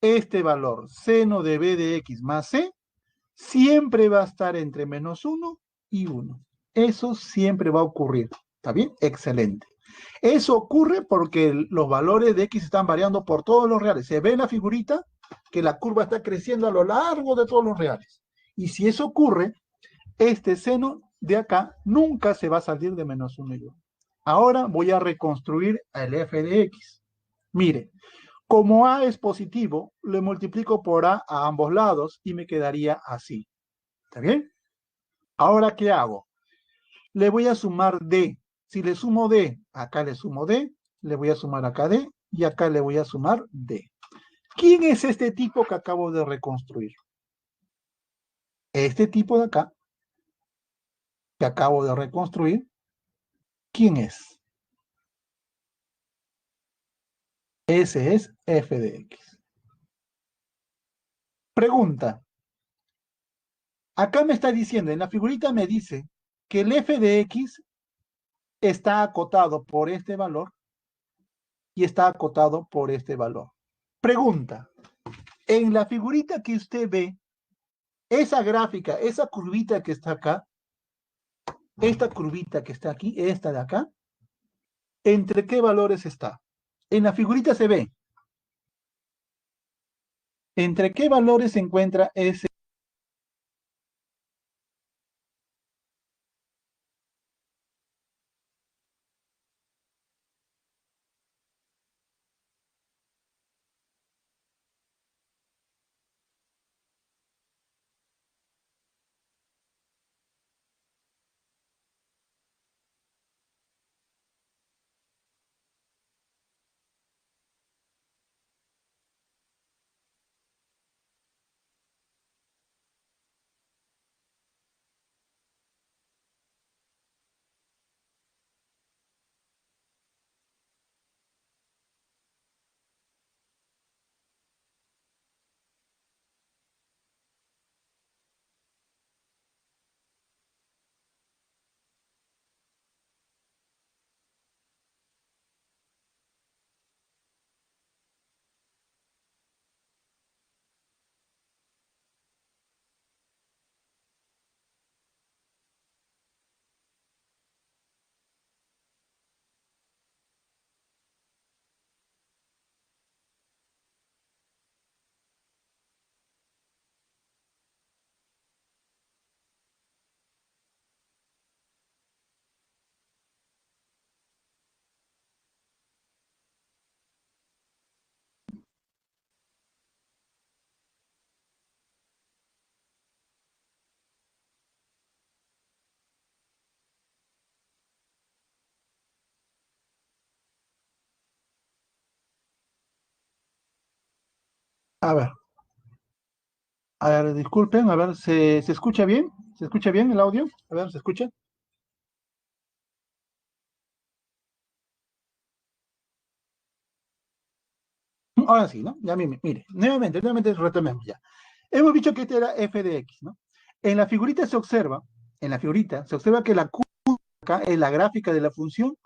este valor, seno de b de x más c, siempre va a estar entre menos 1 y 1. Eso siempre va a ocurrir. ¿Está bien? Excelente. Eso ocurre porque los valores de x están variando por todos los reales. Se ve en la figurita que la curva está creciendo a lo largo de todos los reales. Y si eso ocurre, este seno de acá nunca se va a salir de menos 1 y 1. Ahora voy a reconstruir el f de x. Mire, como a es positivo, le multiplico por a ambos lados y me quedaría así. ¿Está bien? Ahora, ¿qué hago? Le voy a sumar d. Si le sumo d, acá le sumo d, le voy a sumar acá d y acá le voy a sumar d. ¿Quién es este tipo que acabo de reconstruir? Este tipo de acá, que acabo de reconstruir, ¿quién es? Ese es f de x. Pregunta. Acá me está diciendo, en la figurita me dice que el f de x está acotado por este valor y está acotado por este valor. Pregunta. En la figurita que usted ve, esa gráfica, esa curvita que está acá, esta curvita que está aquí, esta de acá, ¿entre qué valores está? En la figurita se ve. ¿Entre qué valores se encuentra ese? A ver, disculpen, a ver, ¿se escucha bien? ¿Se escucha bien el audio? A ver, ¿se escucha? Ahora sí, ¿no? Ya mire, nuevamente retomemos ya. Hemos dicho que este era f de x, ¿no? En la figurita se observa, en la figurita se observa que la curva acá en la gráfica de la función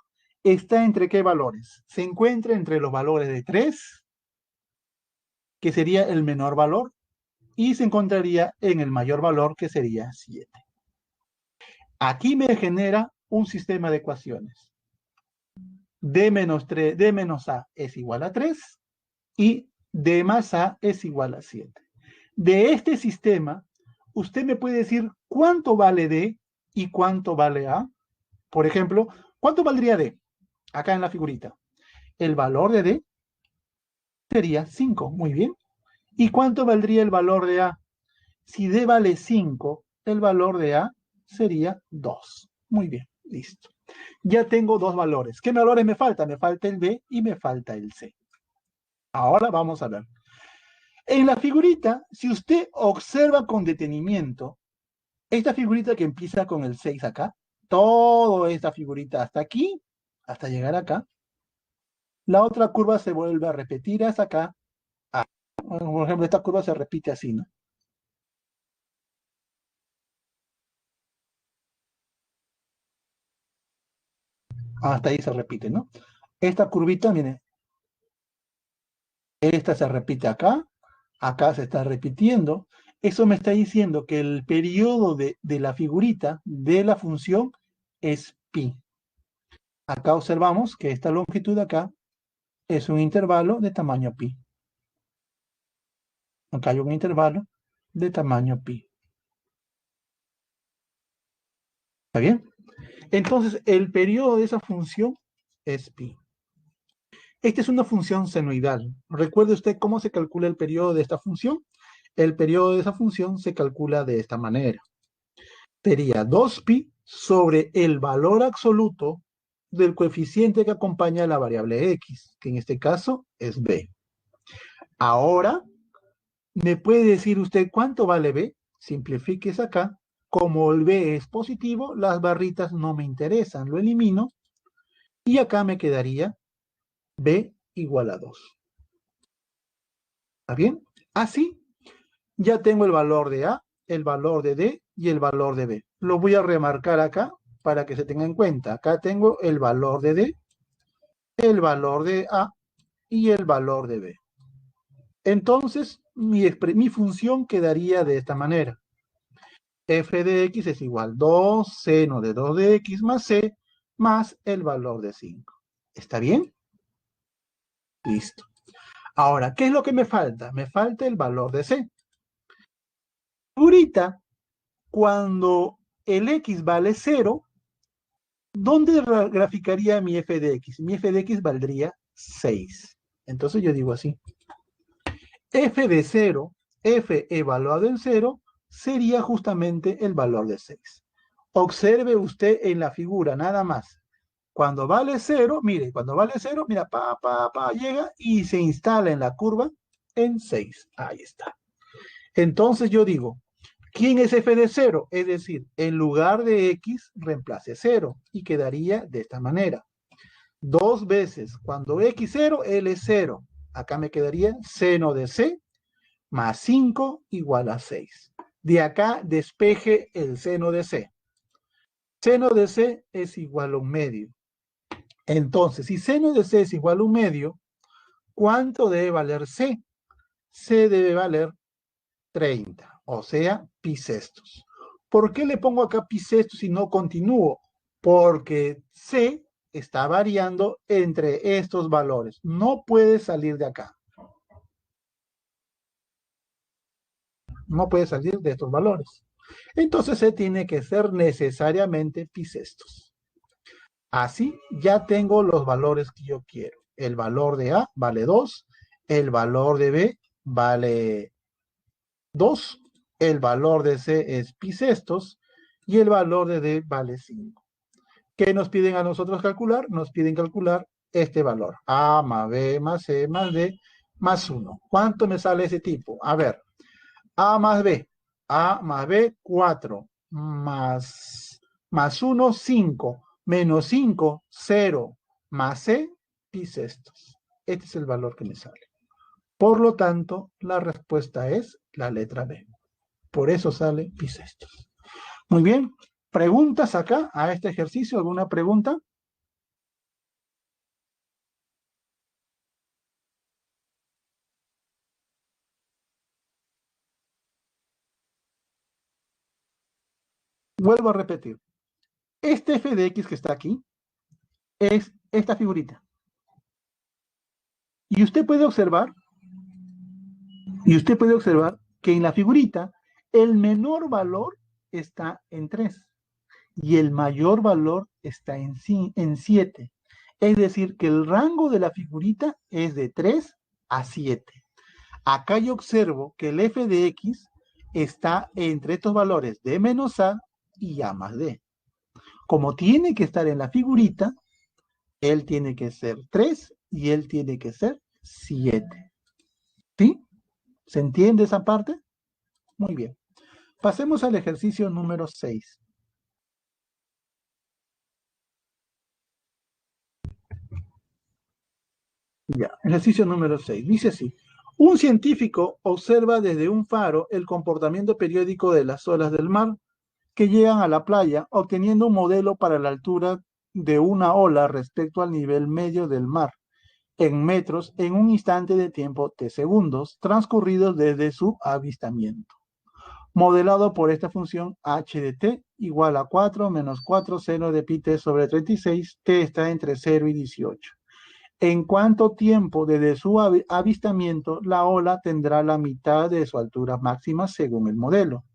está entre qué valores. Se encuentra entre los valores de 3, que sería el menor valor, y se encontraría en el mayor valor, que sería 7. Aquí me genera un sistema de ecuaciones. D menos 3, D menos A es igual a 3 y D más A es igual a 7. De este sistema, usted me puede decir cuánto vale D ¿Y cuánto vale A? Por ejemplo, ¿cuánto valdría D? Acá en la figurita. El valor de D sería 5. Muy bien. ¿Y cuánto valdría el valor de A? Si D vale 5, el valor de A sería 2. Muy bien, listo. Ya tengo dos valores. ¿Qué valores me faltan? Me falta el B y me falta el C. Ahora vamos a ver. En la figurita, si usted observa con detenimiento, esta figurita que empieza con el 6 acá, toda esta figurita hasta aquí, hasta llegar acá, la otra curva se vuelve a repetir hasta acá. Por ejemplo, esta curva se repite así, ¿no? Hasta ahí se repite, ¿no? Esta curvita, miren, esta se repite acá, acá se está repitiendo. Eso me está diciendo que el periodo de la figurita de la función es pi. Acá observamos que esta longitud de acá es un intervalo de tamaño pi. Acá hay un intervalo de tamaño pi. ¿Está bien? Entonces, el periodo de esa función es pi. Esta es una función senoidal. ¿Recuerde usted cómo se calcula el periodo de esta función? El periodo de esa función se calcula de esta manera. Sería 2pi sobre el valor absoluto del coeficiente que acompaña a la variable x, que en este caso es b. Ahora, ¿me puede decir usted cuánto vale b? Simplifiques acá. Como el b es positivo, las barritas no me interesan. Lo elimino y acá me quedaría b igual a 2. ¿Está bien? Así ya tengo el valor de A, el valor de D y el valor de B. Lo voy a remarcar acá para que se tenga en cuenta. Acá tengo el valor de D, el valor de A y el valor de B. Entonces, mi función quedaría de esta manera. F de X es igual a 2 seno de 2 de X más C más el valor de 5. ¿Está bien? Listo. Ahora, ¿qué es lo que me falta? Me falta el valor de C. Ahorita, cuando el X vale 0, ¿dónde graficaría mi f de x? Mi f de x valdría 6. Entonces yo digo así. F de 0, f evaluado en 0, sería justamente el valor de 6. Observe usted en la figura, nada más. Cuando vale 0, mire, cuando vale 0, mira, llega y se instala en la curva en 6. Ahí está. Entonces yo digo, ¿quién es f de 0? Es decir, en lugar de x, reemplace 0 y quedaría de esta manera. Dos veces, cuando x0, l es 0. Acá me quedaría seno de c más 5 igual a 6. De acá despeje el seno de c. Seno de c es igual a 1/2. Entonces, si seno de c es igual a 1/2, ¿cuánto debe valer c? C debe valer 30, o sea, pi sextos. ¿Por qué le pongo acá pi sextos y no continúo? Porque C está variando entre estos valores. No puede salir de acá. No puede salir de estos valores. Entonces C tiene que ser necesariamente pi sextos. Así ya tengo los valores que yo quiero. El valor de A vale 2, el valor de B vale 2, el valor de C es pi sextos y el valor de D vale 5. ¿Qué nos piden a nosotros calcular? Nos piden calcular este valor. A más B más C más D más 1. ¿Cuánto me sale ese tipo? A ver, A más B. A más B, 4. Más 1, 5. Menos 5, 0. Más C, pi sextos. Este es el valor que me sale. Por lo tanto, la respuesta es la letra B. Por eso sale pi sextos. Muy bien. ¿Preguntas acá a este ejercicio? ¿Alguna pregunta? Vuelvo a repetir. Este f de x que está aquí es esta figurita. Y usted puede observar, que en la figurita el menor valor está en 3 y el mayor valor está en 7. Es decir, que el rango de la figurita es de 3 a 7. Acá yo observo que el f de x está entre estos valores de menos a y a más d. Como tiene que estar en la figurita, él tiene que ser 3 y él tiene que ser 7. ¿Sí? ¿Se entiende esa parte? Muy bien. Pasemos al ejercicio número 6. Ya, ejercicio número 6. Dice así. Un científico observa desde un faro el comportamiento periódico de las olas del mar que llegan a la playa, obteniendo un modelo para la altura de una ola respecto al nivel medio del mar, en metros, en un instante de tiempo de segundos transcurridos desde su avistamiento. Modelado por esta función h de t igual a 4 menos 4 seno de pi t sobre 36, t está entre 0 y 18. ¿En cuánto tiempo desde su avistamiento la ola tendrá la mitad de su altura máxima según el modelo?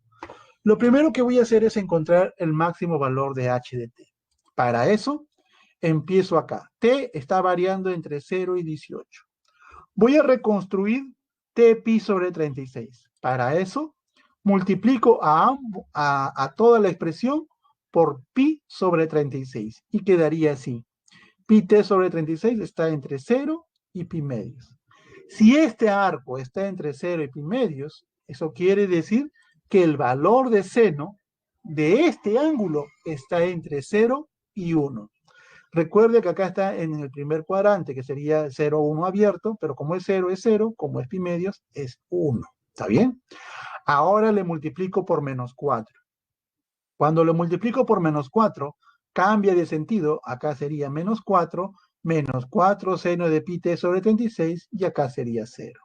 Lo primero que voy a hacer es encontrar el máximo valor de h de t. Para eso, empiezo acá. T está variando entre 0 y 18. Voy a reconstruir t pi sobre 36. Para eso, multiplico a toda la expresión por pi sobre 36 y quedaría así. Pi t sobre 36 está entre 0 y pi medios. Si este arco está entre 0 y pi medios, eso quiere decir que el valor de seno de este ángulo está entre 0 y 1. Recuerde que acá está en el primer cuadrante, que sería 0, 1 abierto, pero como es 0, como es pi medios, es 1. ¿Está bien? Ahora le multiplico por menos 4. Cuando lo multiplico por menos 4, cambia de sentido. Acá sería menos 4 seno de pi t sobre 36, y acá sería 0.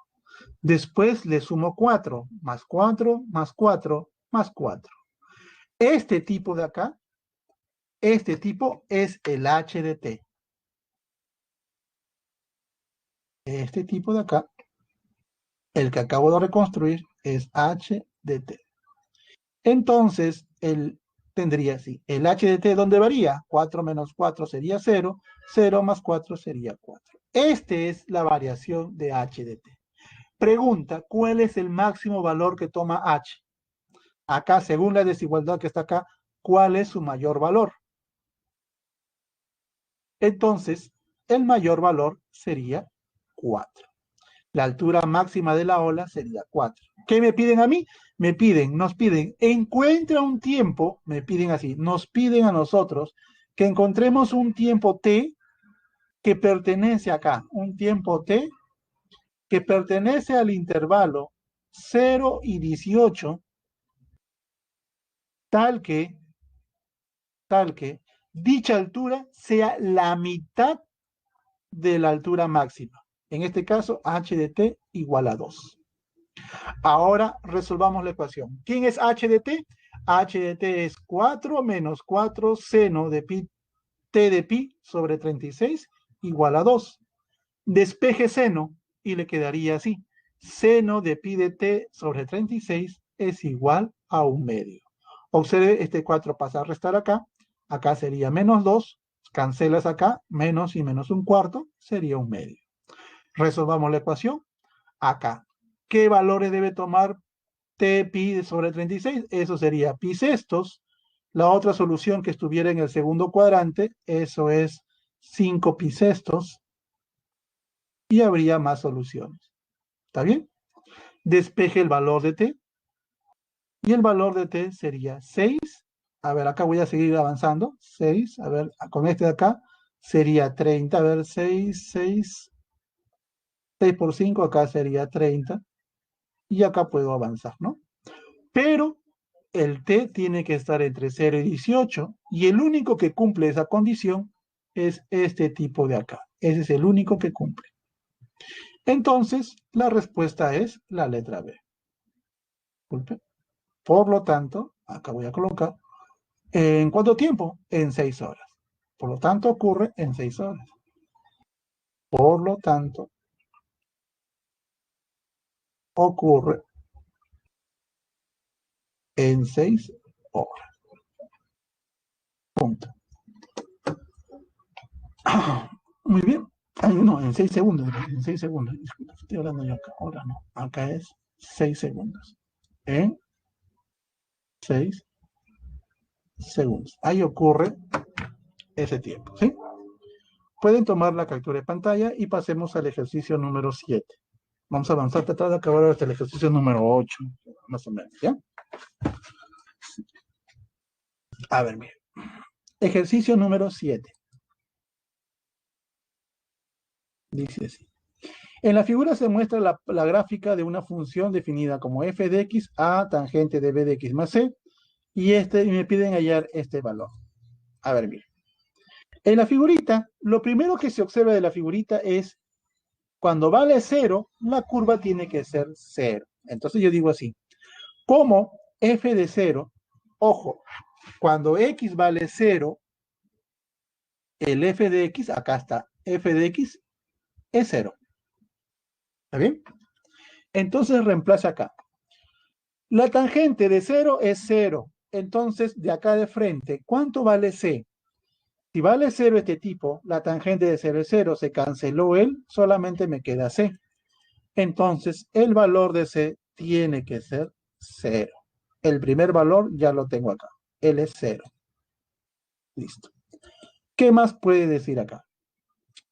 Después le sumo 4, más 4, más 4, más 4. Este tipo de acá, este tipo es el h de t. Este tipo de acá, el que acabo de reconstruir, es h de t. Entonces, tendría así, el h de t, ¿dónde varía? 4 menos 4 sería 0, 0 más 4 sería 4. Esta es la variación de h de t. Pregunta, ¿cuál es el máximo valor que toma h? Acá, según la desigualdad que está acá, ¿cuál es su mayor valor? Entonces, el mayor valor sería 4. La altura máxima de la ola sería 4. ¿Qué me piden a mí? Nos piden, encuentra un tiempo, me piden así, nos piden a nosotros que encontremos un tiempo t que pertenece acá, un tiempo t que pertenece al intervalo 0 y 18, tal que, tal que dicha altura sea la mitad de la altura máxima. En este caso, h de t igual a 2. Ahora resolvamos la ecuación. ¿Quién es h de t? H de t es 4 menos 4 seno de pi, t de pi sobre 36 igual a 2. Despeje seno y le quedaría así. Seno de pi de t sobre 36 es igual a 1/2. Observe, este 4 pasa a restar acá. Acá sería menos 2. Cancelas acá. Menos y menos 1/4 sería 1/2. Resolvamos la ecuación. Acá, ¿qué valores debe tomar t pi sobre 36? Eso sería pi sextos. La otra solución que estuviera en el segundo cuadrante, eso es 5 pi sextos. Y habría más soluciones. ¿Está bien? Despeje el valor de t. Y el valor de t sería 6. A ver, acá voy a seguir avanzando. 6, a ver, con este de acá sería 30. A ver, 6 por 5, acá sería 30. Y acá puedo avanzar, ¿no? Pero el t tiene que estar entre 0 y 18, y el único que cumple esa condición es este tipo de acá. Ese es el único que cumple. Entonces, la respuesta es la letra B. Disculpe. Por lo tanto, acá voy a colocar, ¿en cuánto tiempo? En 6 horas. Por lo tanto, ocurre en 6 horas. Por lo tanto, ocurre en 6 horas. punto. Muy bien. Ay, no, en 6 segundos. En 6 segundos. Disculpa, estoy hablando yo acá. Ahora no. Acá es 6 segundos. En 6 segundos. Ahí ocurre ese tiempo, ¿sí? Pueden tomar la captura de pantalla y pasemos al ejercicio número 7. Vamos a avanzar, tratar de acabar hasta el ejercicio número 8, más o menos, ¿ya? A ver, miren. Ejercicio número 7. Dice así. En la figura se muestra la gráfica de una función definida como f de x a tangente de b de x más c, y me piden hallar este valor. A ver, miren. En la figurita, lo primero que se observa de la figurita es cuando vale 0, la curva tiene que ser 0. Entonces yo digo así, como f de 0, ojo, cuando x vale 0, el f de x, acá está, f de x es 0. ¿Está bien? Entonces reemplaza acá. La tangente de 0 es 0. Entonces, de acá de frente, ¿cuánto vale c? Si vale 0 este tipo, la tangente de 0 es 0, se canceló él, solamente me queda c. Entonces, el valor de c tiene que ser 0. El primer valor ya lo tengo acá. Él es 0. Listo. ¿Qué más puede decir acá?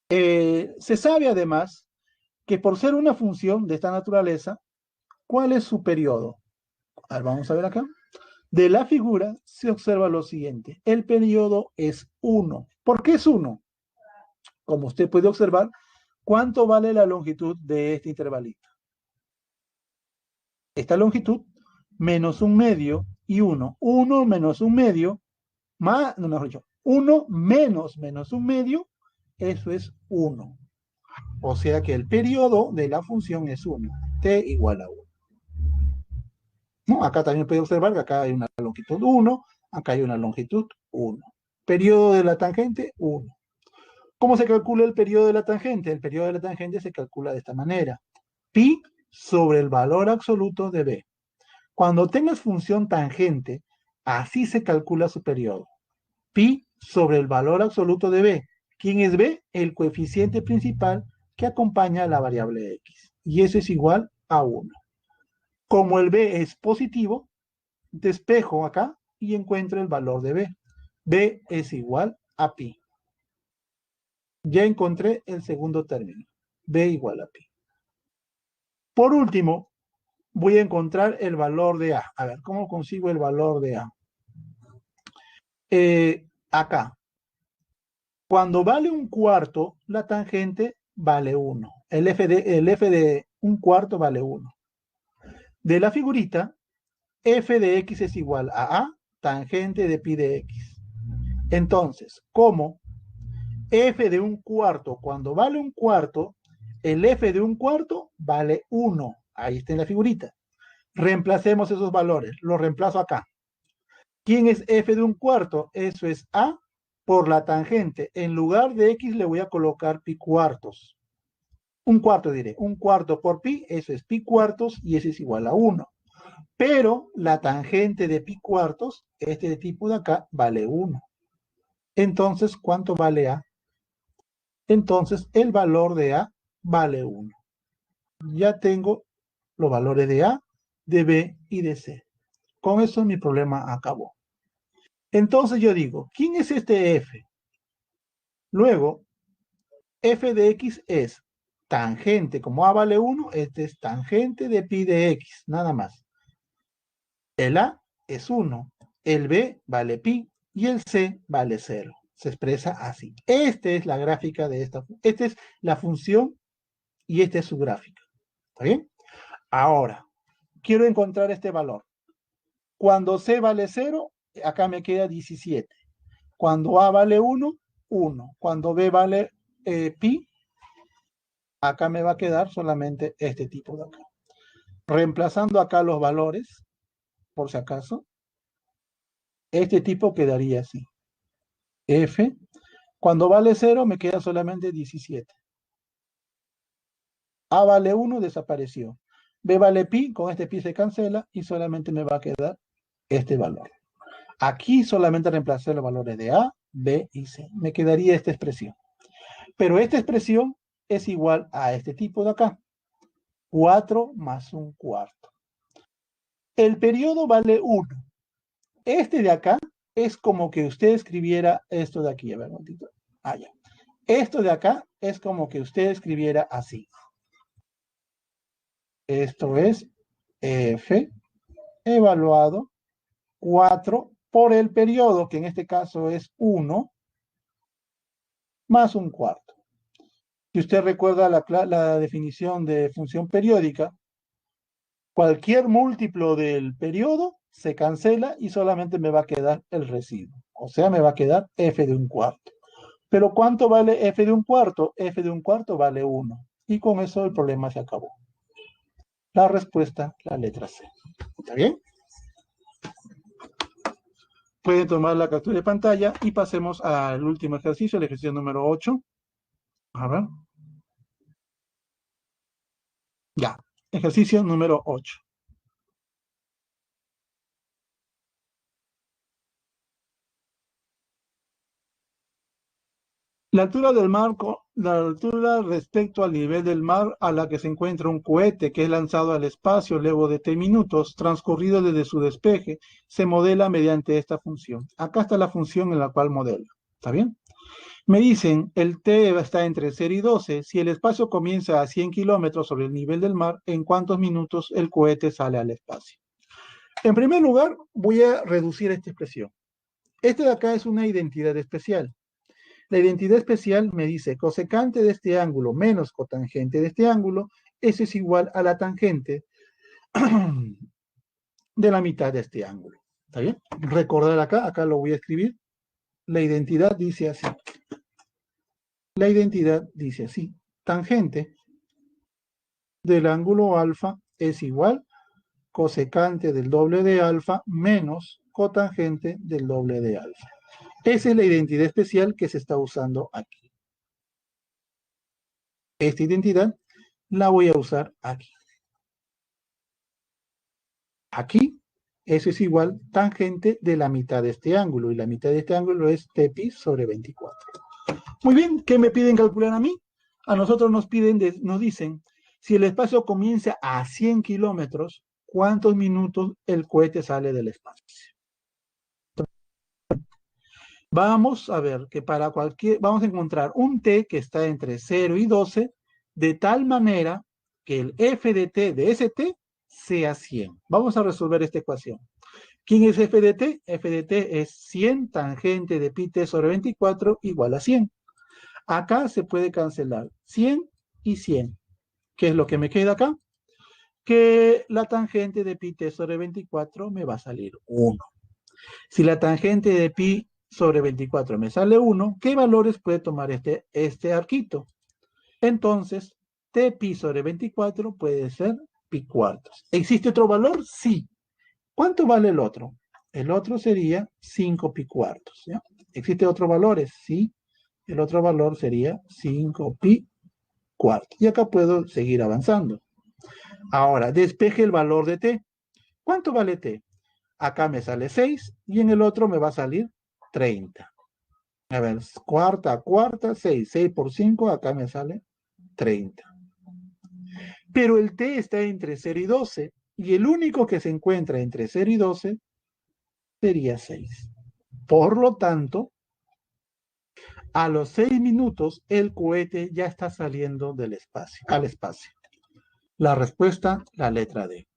Se sabe además que por ser una función de esta naturaleza, ¿cuál es su periodo? A ver, vamos a ver acá. De la figura se observa lo siguiente. El periodo es 1. ¿Por qué es 1? Como usted puede observar, ¿cuánto vale la longitud de este intervalito? Esta longitud menos un medio y 1. 1 menos un medio, más, no mejor dicho, 1 menos un medio, eso es 1. O sea que el periodo de la función es 1. T igual a 1. ¿No? Acá también puede observar que acá hay una longitud 1, acá hay una longitud 1. Periodo de la tangente, 1. ¿Cómo se calcula el periodo de la tangente? El periodo de la tangente se calcula de esta manera. Pi sobre el valor absoluto de b. Cuando tengas función tangente, así se calcula su periodo. Pi sobre el valor absoluto de b. ¿Quién es b? El coeficiente principal que acompaña a la variable x. Y eso es igual a 1. Como el b es positivo, despejo acá y encuentro el valor de b. b es igual a pi. Ya encontré el segundo término. B igual a pi. Por último, voy a encontrar el valor de A. A ver, ¿cómo consigo el valor de A? Acá. Cuando vale un cuarto, la tangente vale 1. El f de un cuarto vale 1. De la figurita, f de x es igual a tangente de pi de x. Entonces, como f de un cuarto, cuando vale un cuarto, el f de un cuarto vale 1. Ahí está en la figurita. Reemplacemos esos valores. Los reemplazo acá. ¿Quién es f de un cuarto? Eso es a por la tangente. En lugar de x le voy a colocar pi cuartos. Un cuarto diré. Un cuarto por pi, eso es pi cuartos y ese es igual a 1. Pero la tangente de pi cuartos, este de tipo de acá, vale 1. Entonces, ¿cuánto vale a? Entonces, el valor de a vale 1. Ya tengo los valores de a, de b y de c. Con eso mi problema acabó. Entonces yo digo, ¿quién es este f? Luego, f de x es tangente, como a vale 1, este es tangente de pi de x, nada más. El a es 1, el b vale pi y el c vale 0. Se expresa así. Esta es la gráfica de esta es la función y esta es su gráfica. ¿Está bien? Ahora, quiero encontrar este valor. Cuando c vale 0, acá me queda 17. Cuando a vale 1, 1. Cuando b vale pi, acá me va a quedar solamente este tipo de acá. Reemplazando acá los valores, por si acaso, este tipo quedaría así. F, cuando vale 0 me queda solamente 17. A vale 1, desapareció. B vale pi, con este pi se cancela y solamente me va a quedar este valor. Aquí solamente reemplacé los valores de A, B y C. Me quedaría esta expresión. Pero esta expresión es igual a este tipo de acá. 4 más un cuarto. El periodo vale 1. Este de acá es como que usted escribiera esto de aquí. A ver, un momentito. Ah, ya. Esto de acá es como que usted escribiera así. Esto es F evaluado 4 por el periodo, que en este caso es 1, más un cuarto. Si usted recuerda la definición de función periódica, cualquier múltiplo del periodo se cancela y solamente me va a quedar el residuo. O sea, me va a quedar f de un cuarto. Pero ¿cuánto vale f de un cuarto? F de un cuarto vale 1. Y con eso el problema se acabó. La respuesta, la letra C. ¿Está bien? Pueden tomar la captura de pantalla y pasemos al último ejercicio, el ejercicio número 8. A ver. Ya. Ejercicio número 8. La altura del mar, la altura respecto al nivel del mar a la que se encuentra un cohete que es lanzado al espacio luego de T minutos transcurridos desde su despegue, se modela mediante esta función. Acá está la función en la cual modela. ¿Está bien? Me dicen, el T está entre 0 y 12. Si el espacio comienza a 100 kilómetros sobre el nivel del mar, ¿en cuántos minutos el cohete sale al espacio? En primer lugar, voy a reducir esta expresión. Este de acá es una identidad especial. La identidad especial me dice cosecante de este ángulo menos cotangente de este ángulo, eso es igual a la tangente de la mitad de este ángulo. ¿Está bien? Recordar acá lo voy a escribir. La identidad dice así. La identidad dice así. Tangente del ángulo alfa es igual cosecante del doble de alfa menos cotangente del doble de alfa. Esa es la identidad especial que se está usando aquí. Esta identidad la voy a usar aquí. Aquí, eso es igual tangente de la mitad de este ángulo, y la mitad de este ángulo es Tpi sobre 24. Muy bien, ¿qué me piden calcular a mí? A nosotros nos dicen, si el espacio comienza a 100 kilómetros, ¿cuántos minutos el cohete sale del espacio? Vamos a ver que vamos a encontrar un T que está entre 0 y 12, de tal manera que el f de t de ese T sea 100. Vamos a resolver esta ecuación. ¿Quién es f de t? F de t es 100 tangente de pi t sobre 24 igual a 100. Acá se puede cancelar 100 y 100. ¿Qué es lo que me queda acá? Que la tangente de pi t sobre 24 me va a salir 1. Si la tangente de pi sobre 24 me sale 1, ¿qué valores puede tomar este arquito? Entonces, t pi sobre 24 puede ser pi cuartos. ¿Existe otro valor? Sí. ¿Cuánto vale el otro? El otro sería 5 pi cuartos. ¿Ya? ¿Existe otro valor? Sí. El otro valor sería 5 pi cuartos. Y acá puedo seguir avanzando. Ahora, despeje el valor de t. ¿Cuánto vale t? Acá me sale 6 y en el otro me va a salir 30. A ver, cuarta, 6. 6 por 5, acá me sale 30. Pero el t está entre 0 y 12 y el único que se encuentra entre 0 y 12 sería 6. Por lo tanto, a los 6 minutos el cohete ya está saliendo al espacio. La respuesta, la letra D.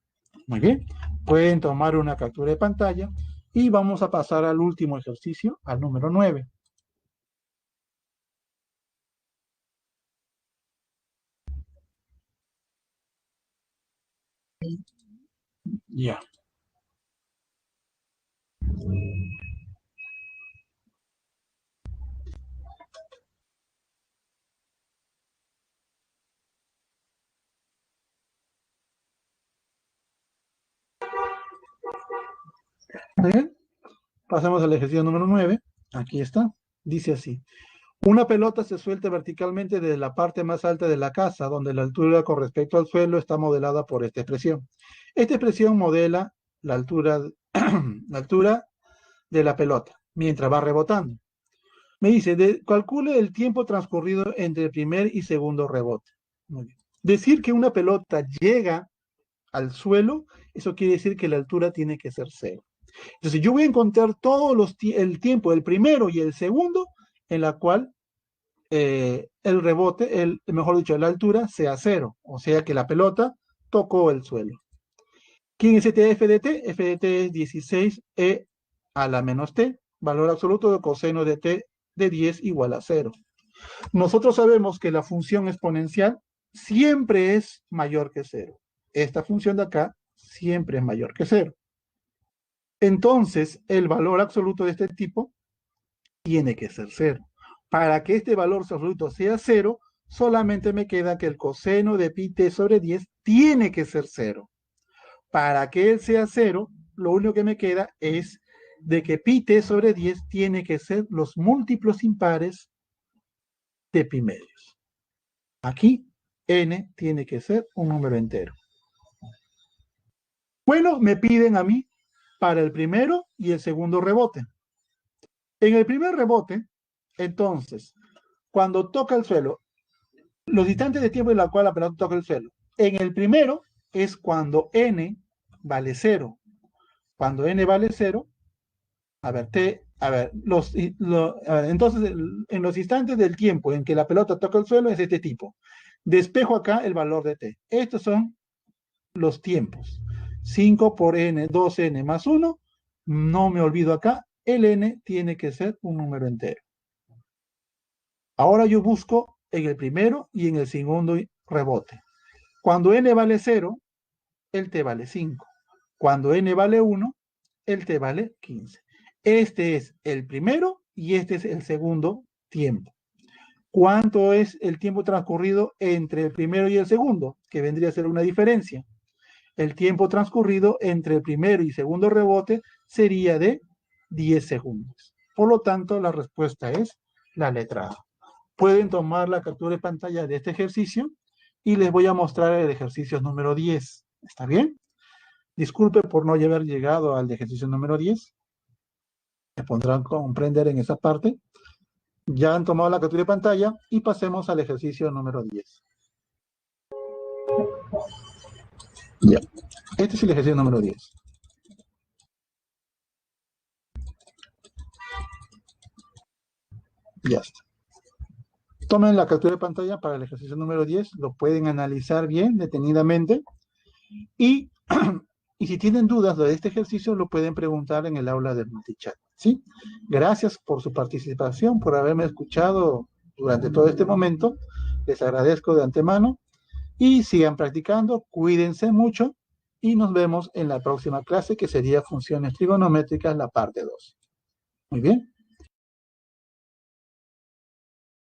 Muy bien, pueden tomar una captura de pantalla y vamos a pasar al último ejercicio, al número 9. Ya. Bien, pasamos al ejercicio número 9. Aquí está. Dice así. Una pelota se suelta verticalmente desde la parte más alta de la casa, donde la altura con respecto al suelo está modelada por esta expresión. Esta expresión modela la altura de la pelota mientras va rebotando. Me dice, calcule el tiempo transcurrido entre el primer y segundo rebote. Muy bien. Decir que una pelota llega al suelo, eso quiere decir que la altura tiene que ser 0. Entonces yo voy a encontrar el tiempo del primero y el segundo en la cual el rebote, mejor dicho, la altura sea 0, o sea que la pelota tocó el suelo. ¿Quién es este f de t? F de t es 16e a la menos t, valor absoluto de coseno de t de 10 igual a 0. Nosotros sabemos que la función exponencial siempre es mayor que 0. Esta función de acá siempre es mayor que 0. Entonces, el valor absoluto de este tipo tiene que ser 0. Para que este valor absoluto sea 0, solamente me queda que el coseno de pi t sobre 10 tiene que ser 0. Para que él sea 0, lo único que me queda es de que pi t sobre 10 tiene que ser los múltiplos impares de pi medios. Aquí, n tiene que ser un número entero. Bueno, me piden a mí para el primero y el segundo rebote. En el primer rebote, entonces, cuando toca el suelo, los instantes de tiempo en la cual la pelota toca el suelo. En el primero es cuando n vale 0. Cuando n vale 0, entonces en los instantes del tiempo en que la pelota toca el suelo es este tipo. Despejo acá el valor de t. Estos son los tiempos. 5 por n, 2n más 1. No me olvido acá, el n tiene que ser un número entero. Ahora yo busco en el primero y en el segundo rebote. Cuando n vale 0, el t vale 5. Cuando n vale 1, el t vale 15. Este es el primero y este es el segundo tiempo. ¿Cuánto es el tiempo transcurrido entre el primero y el segundo? Que vendría a ser una diferencia. El tiempo transcurrido entre el primero y segundo rebote sería de 10 segundos. Por lo tanto, la respuesta es la letra A. Pueden tomar la captura de pantalla de este ejercicio y les voy a mostrar el ejercicio número 10. ¿Está bien? Disculpe por no haber llegado al ejercicio número 10. Me pondrán a comprender en esa parte. Ya han tomado la captura de pantalla y pasemos al ejercicio número 10. Ya. Este es el ejercicio número 10. Ya está. Tomen la captura de pantalla para el ejercicio número 10, lo pueden analizar bien, detenidamente, y, y si tienen dudas de este ejercicio, lo pueden preguntar en el aula del multichat, ¿sí? Gracias por su participación, por haberme escuchado durante todo este momento, les agradezco de antemano, y sigan practicando, cuídense mucho, y nos vemos en la próxima clase, que sería funciones trigonométricas, la parte 2. Muy bien.